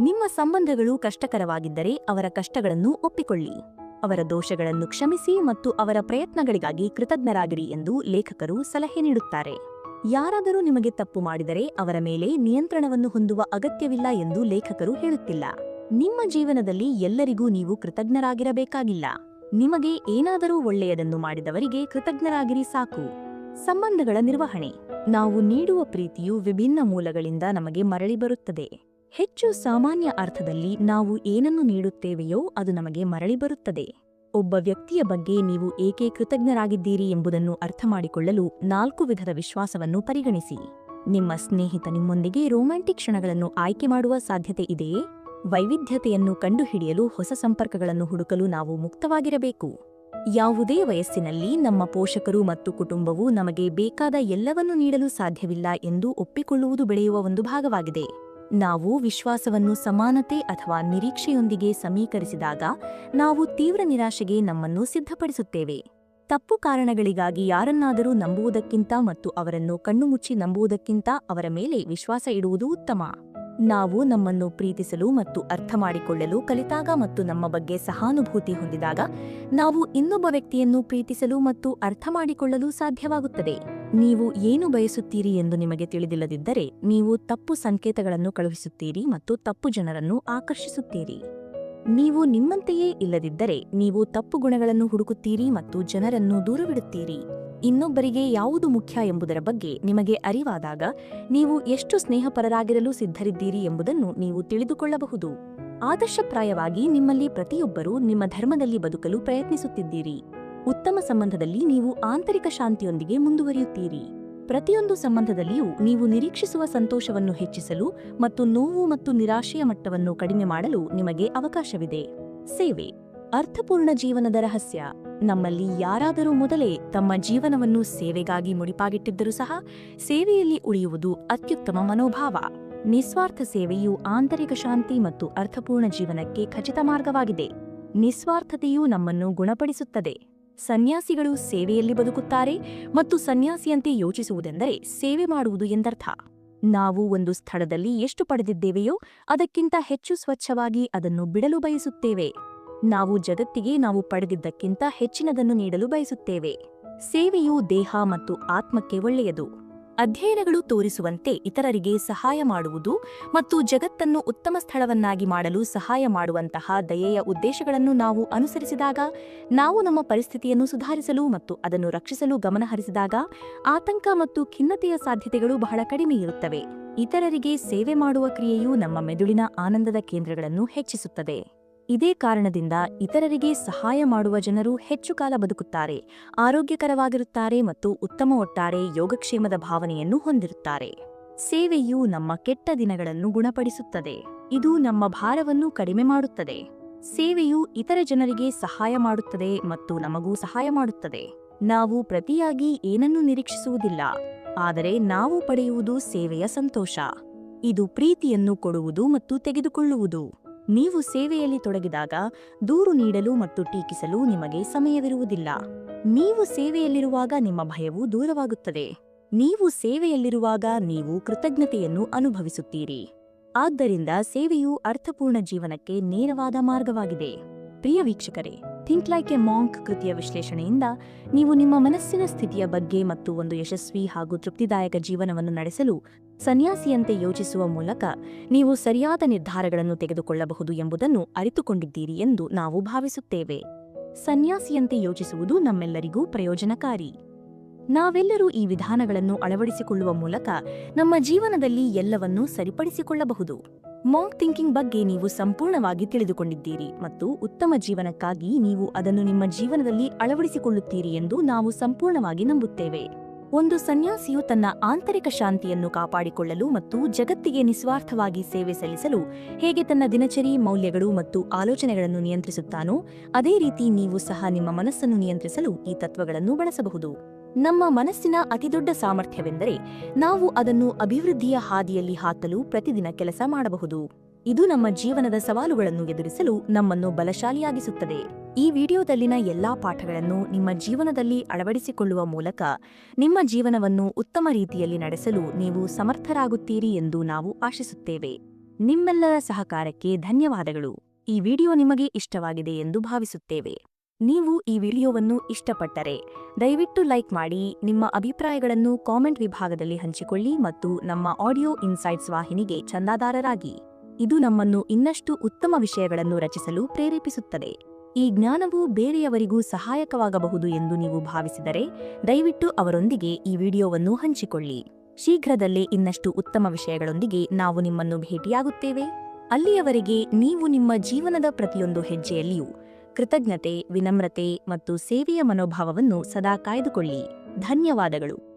ನಿಮ್ಮ ಸಂಬಂಧಗಳು ಕಷ್ಟಕರವಾಗಿದ್ದರೆ ಅವರ ಕಷ್ಟಗಳನ್ನು ಒಪ್ಪಿಕೊಳ್ಳಿ. ಅವರ ದೋಷಗಳನ್ನು ಕ್ಷಮಿಸಿ ಮತ್ತು ಅವರ ಪ್ರಯತ್ನಗಳಿಗಾಗಿ ಕೃತಜ್ಞರಾಗಿರಿ ಎಂದು ಲೇಖಕರು ಸಲಹೆ ನೀಡುತ್ತಾರೆ. ಯಾರಾದರೂ ನಿಮಗೆ ತಪ್ಪು ಮಾಡಿದರೆ ಅವರ ಮೇಲೆ ನಿಯಂತ್ರಣವನ್ನು ಹೊಂದುವ ಅಗತ್ಯವಿಲ್ಲ ಎಂದು ಲೇಖಕರು ಹೇಳುತ್ತಿಲ್ಲ. ನಿಮ್ಮ ಜೀವನದಲ್ಲಿ ಎಲ್ಲರಿಗೂ ನೀವು ಕೃತಜ್ಞರಾಗಿರಬೇಕಾಗಿಲ್ಲ. ನಿಮಗೆ ಏನಾದರೂ ಒಳ್ಳೆಯದನ್ನು ಮಾಡಿದವರಿಗೆ ಕೃತಜ್ಞರಾಗಿರಿ ಸಾಕು. ಸಂಬಂಧಗಳ ನಿರ್ವಹಣೆ. ನಾವು ನೀಡುವ ಪ್ರೀತಿಯು ವಿಭಿನ್ನ ಮೂಲಗಳಿಂದ ನಮಗೆ ಮರಳಿ ಬರುತ್ತದೆ. ಹೆಚ್ಚು ಸಾಮಾನ್ಯ ಅರ್ಥದಲ್ಲಿ ನಾವು ಏನನ್ನು ನೀಡುತ್ತೇವೆಯೋ ಅದು ನಮಗೆ ಮರಳಿ ಬರುತ್ತದೆ. ಒಬ್ಬ ವ್ಯಕ್ತಿಯ ಬಗ್ಗೆ ನೀವು ಏಕೆ ಕೃತಜ್ಞರಾಗಿದ್ದೀರಿ ಎಂಬುದನ್ನು ಅರ್ಥಮಾಡಿಕೊಳ್ಳಲು 4 ವಿಧದ ವಿಶ್ವಾಸವನ್ನು ಪರಿಗಣಿಸಿ. ನಿಮ್ಮ ಸ್ನೇಹಿತ ನಿಮ್ಮೊಂದಿಗೆ ರೊಮ್ಯಾಂಟಿಕ್ ಕ್ಷಣಗಳನ್ನು ಆಯ್ಕೆ ಮಾಡುವ ಸಾಧ್ಯತೆ ಇದೆಯೇ? ವೈವಿಧ್ಯತೆಯನ್ನು ಕಂಡುಹಿಡಿಯಲು ಹೊಸ ಸಂಪರ್ಕಗಳನ್ನು ಹುಡುಕಲು ನಾವು ಮುಕ್ತವಾಗಿರಬೇಕು. ಯಾವುದೇ ವಯಸ್ಸಿನಲ್ಲಿ ನಮ್ಮ ಪೋಷಕರು ಮತ್ತು ಕುಟುಂಬವು ನಮಗೆ ಬೇಕಾದ ಎಲ್ಲವನ್ನೂ ನೀಡಲು ಸಾಧ್ಯವಿಲ್ಲ ಎಂದು ಒಪ್ಪಿಕೊಳ್ಳುವುದು ಬೆಳೆಯುವ ಒಂದು ಭಾಗವಾಗಿದೆ. ನಾವು ವಿಶ್ವಾಸವನ್ನು ಸಮಾನತೆ ಅಥವಾ ನಿರೀಕ್ಷೆಯೊಂದಿಗೆ ಸಮೀಕರಿಸಿದಾಗ ನಾವು ತೀವ್ರ ನಿರಾಶೆಗೆ ನಮ್ಮನ್ನು ಸಿದ್ಧಪಡಿಸುತ್ತೇವೆ. ತಪ್ಪು ಕಾರಣಗಳಿಗಾಗಿ ಯಾರನ್ನಾದರೂ ನಂಬುವುದಕ್ಕಿಂತ ಮತ್ತು ಅವರನ್ನು ಕಣ್ಣುಮುಚ್ಚಿ ನಂಬುವುದಕ್ಕಿಂತ ಅವರ ಮೇಲೆ ವಿಶ್ವಾಸ ಇಡುವುದು ಉತ್ತಮ. ನಾವು ನಮ್ಮನ್ನು ಪ್ರೀತಿಸಲು ಮತ್ತು ಅರ್ಥಮಾಡಿಕೊಳ್ಳಲು ಕಲಿತಾಗ ಮತ್ತು ನಮ್ಮ ಬಗ್ಗೆ ಸಹಾನುಭೂತಿ ಹೊಂದಿದಾಗ ನಾವು ಇನ್ನೊಬ್ಬ ವ್ಯಕ್ತಿಯನ್ನು ಪ್ರೀತಿಸಲು ಮತ್ತು ಅರ್ಥಮಾಡಿಕೊಳ್ಳಲು ಸಾಧ್ಯವಾಗುತ್ತದೆ. ನೀವು ಏನು ಬಯಸುತ್ತೀರಿ ಎಂದು ನಿಮಗೆ ತಿಳಿದಿಲ್ಲದಿದ್ದರೆ ನೀವು ತಪ್ಪು ಸಂಕೇತಗಳನ್ನು ಕಳುಹಿಸುತ್ತೀರಿ ಮತ್ತು ತಪ್ಪು ಜನರನ್ನು ಆಕರ್ಷಿಸುತ್ತೀರಿ. ನೀವು ನಿಮ್ಮಂತೆಯೇ ಇಲ್ಲದಿದ್ದರೆ ನೀವು ತಪ್ಪು ಗುಣಗಳನ್ನು ಹುಡುಕುತ್ತೀರಿ ಮತ್ತು ಜನರನ್ನು ದೂರವಿಡುತ್ತೀರಿ. ಇನ್ನೊಬ್ಬರಿಗೆ ಯಾವುದು ಮುಖ್ಯ ಎಂಬುದರ ಬಗ್ಗೆ ನಿಮಗೆ ಅರಿವಾದಾಗ ನೀವು ಎಷ್ಟು ಸ್ನೇಹಪರರಾಗಿರಲು ಸಿದ್ಧರಿದ್ದೀರಿ ಎಂಬುದನ್ನು ನೀವು ತಿಳಿದುಕೊಳ್ಳಬಹುದು. ಆದರ್ಶಪ್ರಾಯವಾಗಿ ನಿಮ್ಮಲ್ಲಿ ಪ್ರತಿಯೊಬ್ಬರೂ ನಿಮ್ಮ ಧರ್ಮದಲ್ಲಿ ಬದುಕಲು ಪ್ರಯತ್ನಿಸುತ್ತಿದ್ದೀರಿ. ಉತ್ತಮ ಸಂಬಂಧದಲ್ಲಿ ನೀವು ಆಂತರಿಕ ಶಾಂತಿಯೊಂದಿಗೆ ಮುಂದುವರಿಯುತ್ತೀರಿ. ಪ್ರತಿಯೊಂದು ಸಂಬಂಧದಲ್ಲಿಯೂ ನೀವು ನಿರೀಕ್ಷಿಸುವ ಸಂತೋಷವನ್ನು ಹೆಚ್ಚಿಸಲು ಮತ್ತು ನೋವು ಮತ್ತು ನಿರಾಶೆಯ ಮಟ್ಟವನ್ನು ಕಡಿಮೆ ಮಾಡಲು ನಿಮಗೆ ಅವಕಾಶವಿದೆ. ಸೇವೆ ಅರ್ಥಪೂರ್ಣ ಜೀವನದ ರಹಸ್ಯ. ನಮ್ಮಲ್ಲಿ ಯಾರಾದರೂ ಮೊದಲೇ ತಮ್ಮ ಜೀವನವನ್ನು ಸೇವೆಗಾಗಿ ಮುಡಿಪಾಗಿಟ್ಟಿದ್ದರೂ ಸಹ ಸೇವೆಯಲ್ಲಿ ಉಳಿಯುವುದು ಅತ್ಯುತ್ತಮ ಮನೋಭಾವ. ನಿಸ್ವಾರ್ಥ ಸೇವೆಯು ಆಂತರಿಕ ಶಾಂತಿ ಮತ್ತು ಅರ್ಥಪೂರ್ಣ ಜೀವನಕ್ಕೆ ಖಚಿತ ಮಾರ್ಗವಾಗಿದೆ. ನಿಸ್ವಾರ್ಥತೆಯು ನಮ್ಮನ್ನು ಗುಣಪಡಿಸುತ್ತದೆ. ಸನ್ಯಾಸಿಗಳು ಸೇವೆಯಲ್ಲಿ ಬದುಕುತ್ತಾರೆ ಮತ್ತು ಸನ್ಯಾಸಿಯಂತೆ ಯೋಚಿಸುವುದೆಂದರೆ ಸೇವೆ ಮಾಡುವುದು ಎಂದರ್ಥ. ನಾವು ಒಂದು ಸ್ಥಳದಲ್ಲಿ ಎಷ್ಟು ಪಡೆದಿದ್ದೇವೆಯೋ ಅದಕ್ಕಿಂತ ಹೆಚ್ಚು ಸ್ವಚ್ಛವಾಗಿ ಅದನ್ನು ಬಿಡಲು ಬಯಸುತ್ತೇವೆ. ನಾವು ಜಗತ್ತಿಗೆ ನಾವು ಪಡೆದಿದ್ದಕ್ಕಿಂತ ಹೆಚ್ಚಿನದನ್ನು ನೀಡಲು ಬಯಸುತ್ತೇವೆ. ಸೇವೆಯು ದೇಹ ಮತ್ತು ಆತ್ಮಕ್ಕೆ ಒಳ್ಳೆಯದು. ಅಧ್ಯಯನಗಳು ತೋರಿಸುವಂತೆ ಇತರರಿಗೆ ಸಹಾಯ ಮಾಡುವುದು ಮತ್ತು ಜಗತ್ತನ್ನು ಉತ್ತಮ ಸ್ಥಳವನ್ನಾಗಿ ಮಾಡಲು ಸಹಾಯ ಮಾಡುವಂತಹ ದಯೆಯ ಉದ್ದೇಶಗಳನ್ನು ನಾವು ಅನುಸರಿಸಿದಾಗ, ನಾವು ನಮ್ಮ ಪರಿಸ್ಥಿತಿಯನ್ನು ಸುಧಾರಿಸಲು ಮತ್ತು ಅದನ್ನು ರಕ್ಷಿಸಲು ಗಮನಹರಿಸಿದಾಗ ಆತಂಕ ಮತ್ತು ಖಿನ್ನತೆಯ ಸಾಧ್ಯತೆಗಳು ಬಹಳ ಕಡಿಮೆ ಇರುತ್ತವೆ. ಇತರರಿಗೆ ಸೇವೆ ಮಾಡುವ ಕ್ರಿಯೆಯು ನಮ್ಮ ಮೆದುಳಿನ ಆನಂದದ ಕೇಂದ್ರಗಳನ್ನು ಹೆಚ್ಚಿಸುತ್ತದೆ. ಇದೇ ಕಾರಣದಿಂದ ಇತರರಿಗೆ ಸಹಾಯ ಮಾಡುವ ಜನರು ಹೆಚ್ಚು ಕಾಲ ಬದುಕುತ್ತಾರೆ, ಆರೋಗ್ಯಕರವಾಗಿರುತ್ತಾರೆ ಮತ್ತು ಉತ್ತಮ ಒಟ್ಟಾರೆ ಯೋಗಕ್ಷೇಮದ ಭಾವನೆಯನ್ನು ಹೊಂದಿರುತ್ತಾರೆ. ಸೇವೆಯು ನಮ್ಮ ಕೆಟ್ಟ ದಿನಗಳನ್ನು ಗುಣಪಡಿಸುತ್ತದೆ. ಇದು ನಮ್ಮ ಭಾರವನ್ನು ಕಡಿಮೆ ಮಾಡುತ್ತದೆ. ಸೇವೆಯು ಇತರ ಜನರಿಗೆ ಸಹಾಯ ಮಾಡುತ್ತದೆ ಮತ್ತು ನಮಗೂ ಸಹಾಯ ಮಾಡುತ್ತದೆ. ನಾವು ಪ್ರತಿಯಾಗಿ ಏನನ್ನೂ ನಿರೀಕ್ಷಿಸುವುದಿಲ್ಲ, ಆದರೆ ನಾವು ಪಡೆಯುವುದು ಸೇವೆಯ ಸಂತೋಷ. ಇದು ಪ್ರೀತಿಯನ್ನು ಕೊಡುವುದು ಮತ್ತು ತೆಗೆದುಕೊಳ್ಳುವುದು. ನೀವು ಸೇವೆಯಲ್ಲಿ ತೊಡಗಿದಾಗ ದೂರು ನೀಡಲು ಮತ್ತು ಟೀಕಿಸಲು ನಿಮಗೆ ಸಮಯವಿರುವುದಿಲ್ಲ. ನೀವು ಸೇವೆಯಲ್ಲಿರುವಾಗ ನಿಮ್ಮ ಭಯವು ದೂರವಾಗುತ್ತದೆ. ನೀವು ಸೇವೆಯಲ್ಲಿರುವಾಗ ನೀವು ಕೃತಜ್ಞತೆಯನ್ನು ಅನುಭವಿಸುತ್ತೀರಿ. ಆದ್ದರಿಂದ ಸೇವೆಯು ಅರ್ಥಪೂರ್ಣ ಜೀವನಕ್ಕೆ ನೇರವಾದ ಮಾರ್ಗವಾಗಿದೆ. ಪ್ರಿಯ ವೀಕ್ಷಕರೇ, ಥಿಂಕ್ ಲೈಕ್ ಎ ಮಾಂಕ್ ಕೃತಿಯ ವಿಶ್ಲೇಷಣೆಯಿಂದ ನೀವು ನಿಮ್ಮ ಮನಸ್ಸಿನ ಸ್ಥಿತಿಯ ಬಗ್ಗೆ ಮತ್ತು ಒಂದು ಯಶಸ್ವಿ ಹಾಗೂ ತೃಪ್ತಿದಾಯಕ ಜೀವನವನ್ನು ನಡೆಸಲು ಸನ್ಯಾಸಿಯಂತೆ ಯೋಚಿಸುವ ಮೂಲಕ ನೀವು ಸರಿಯಾದ ನಿರ್ಧಾರಗಳನ್ನು ತೆಗೆದುಕೊಳ್ಳಬಹುದು ಎಂಬುದನ್ನು ಅರಿತುಕೊಂಡಿದ್ದೀರಿ ಎಂದು ನಾವು ಭಾವಿಸುತ್ತೇವೆ. ಸನ್ಯಾಸಿಯಂತೆ ಯೋಚಿಸುವುದು ನಮ್ಮೆಲ್ಲರಿಗೂ ಪ್ರಯೋಜನಕಾರಿ. ನಾವೆಲ್ಲರೂ ಈ ವಿಧಾನಗಳನ್ನು ಅಳವಡಿಸಿಕೊಳ್ಳುವ ಮೂಲಕ ನಮ್ಮ ಜೀವನದಲ್ಲಿ ಎಲ್ಲವನ್ನೂ ಸರಿಪಡಿಸಿಕೊಳ್ಳಬಹುದು. ಮಾಂಕ್ ಥಿಂಕಿಂಗ್ ಬಗ್ಗೆ ನೀವು ಸಂಪೂರ್ಣವಾಗಿ ತಿಳಿದುಕೊಂಡಿದ್ದೀರಿ ಮತ್ತು ಉತ್ತಮ ಜೀವನಕ್ಕಾಗಿ ನೀವು ಅದನ್ನು ನಿಮ್ಮ ಜೀವನದಲ್ಲಿ ಅಳವಡಿಸಿಕೊಳ್ಳುತ್ತೀರಿ ಎಂದು ನಾವು ಸಂಪೂರ್ಣವಾಗಿ ನಂಬುತ್ತೇವೆ. ಒಂದು ಸನ್ಯಾಸಿಯು ತನ್ನ ಆಂತರಿಕ ಶಾಂತಿಯನ್ನು ಕಾಪಾಡಿಕೊಳ್ಳಲು ಮತ್ತು ಜಗತ್ತಿಗೆ ನಿಸ್ವಾರ್ಥವಾಗಿ ಸೇವೆ ಸಲ್ಲಿಸಲು ಹೇಗೆ ತನ್ನ ದಿನಚರಿ, ಮೌಲ್ಯಗಳು ಮತ್ತು ಆಲೋಚನೆಗಳನ್ನು ನಿಯಂತ್ರಿಸುತ್ತಾನೋ, ಅದೇ ರೀತಿ ನೀವು ಸಹ ನಿಮ್ಮ ಮನಸ್ಸನ್ನು ನಿಯಂತ್ರಿಸಲು ಈ ತತ್ವಗಳನ್ನು ಬಳಸಬಹುದು. ನಮ್ಮ ಮನಸ್ಸಿನ ಅತಿದೊಡ್ಡ ಸಾಮರ್ಥ್ಯವೆಂದರೆ ನಾವು ಅದನ್ನು ಅಭಿವೃದ್ಧಿಯ ಹಾದಿಯಲ್ಲಿ ಹಾಕಲು ಪ್ರತಿದಿನ ಕೆಲಸ ಮಾಡಬಹುದು. ಇದು ನಮ್ಮ ಜೀವನದ ಸವಾಲುಗಳನ್ನು ಎದುರಿಸಲು ನಮ್ಮನ್ನು ಬಲಶಾಲಿಯಾಗಿಸುತ್ತದೆ. ಈ ವಿಡಿಯೋದಲ್ಲಿನ ಎಲ್ಲಾ ಪಾಠಗಳನ್ನು ನಿಮ್ಮ ಜೀವನದಲ್ಲಿ ಅಳವಡಿಸಿಕೊಳ್ಳುವ ಮೂಲಕ ನಿಮ್ಮ ಜೀವನವನ್ನು ಉತ್ತಮ ರೀತಿಯಲ್ಲಿ ನಡೆಸಲು ನೀವು ಸಮರ್ಥರಾಗುತ್ತೀರಿ ಎಂದು ನಾವು ಆಶಿಸುತ್ತೇವೆ. ನಿಮ್ಮೆಲ್ಲರ ಸಹಕಾರಕ್ಕೆ ಧನ್ಯವಾದಗಳು. ಈ ವಿಡಿಯೋ ನಿಮಗೆ ಇಷ್ಟವಾಗಿದೆ ಎಂದು ಭಾವಿಸುತ್ತೇವೆ. ನೀವು ಈ ವಿಡಿಯೋವನ್ನು ಇಷ್ಟಪಟ್ಟರೆ ದಯವಿಟ್ಟು ಲೈಕ್ ಮಾಡಿ, ನಿಮ್ಮ ಅಭಿಪ್ರಾಯಗಳನ್ನು ಕಾಮೆಂಟ್ ವಿಭಾಗದಲ್ಲಿ ಹಂಚಿಕೊಳ್ಳಿ ಮತ್ತು ನಮ್ಮ ಆಡಿಯೋ ಇನ್ಸೈಟ್ಸ್ ವಾಹಿನಿಗೆ ಚಂದಾದಾರರಾಗಿ. ಇದು ನಮ್ಮನ್ನು ಇನ್ನಷ್ಟು ಉತ್ತಮ ವಿಷಯಗಳನ್ನು ರಚಿಸಲು ಪ್ರೇರೇಪಿಸುತ್ತದೆ. ಈ ಜ್ಞಾನವು ಬೇರೆಯವರಿಗೂ ಸಹಾಯಕವಾಗಬಹುದು ಎಂದು ನೀವು ಭಾವಿಸಿದರೆ ದಯವಿಟ್ಟು ಅವರೊಂದಿಗೆ ಈ ವಿಡಿಯೋವನ್ನು ಹಂಚಿಕೊಳ್ಳಿ. ಶೀಘ್ರದಲ್ಲೇ ಇನ್ನಷ್ಟು ಉತ್ತಮ ವಿಷಯಗಳೊಂದಿಗೆ ನಾವು ನಿಮ್ಮನ್ನು ಭೇಟಿಯಾಗುತ್ತೇವೆ. ಅಲ್ಲಿಯವರೆಗೆ ನೀವು ನಿಮ್ಮ ಜೀವನದ ಪ್ರತಿಯೊಂದು ಹೆಜ್ಜೆಯಲ್ಲಿಯೂ ಕೃತಜ್ಞತೆ, ವಿನಮ್ರತೆ ಮತ್ತು ಸೇವೆಯ ಮನೋಭಾವವನ್ನು ಸದಾ ಕಾಯ್ದುಕೊಳ್ಳಿ. ಧನ್ಯವಾದಗಳು.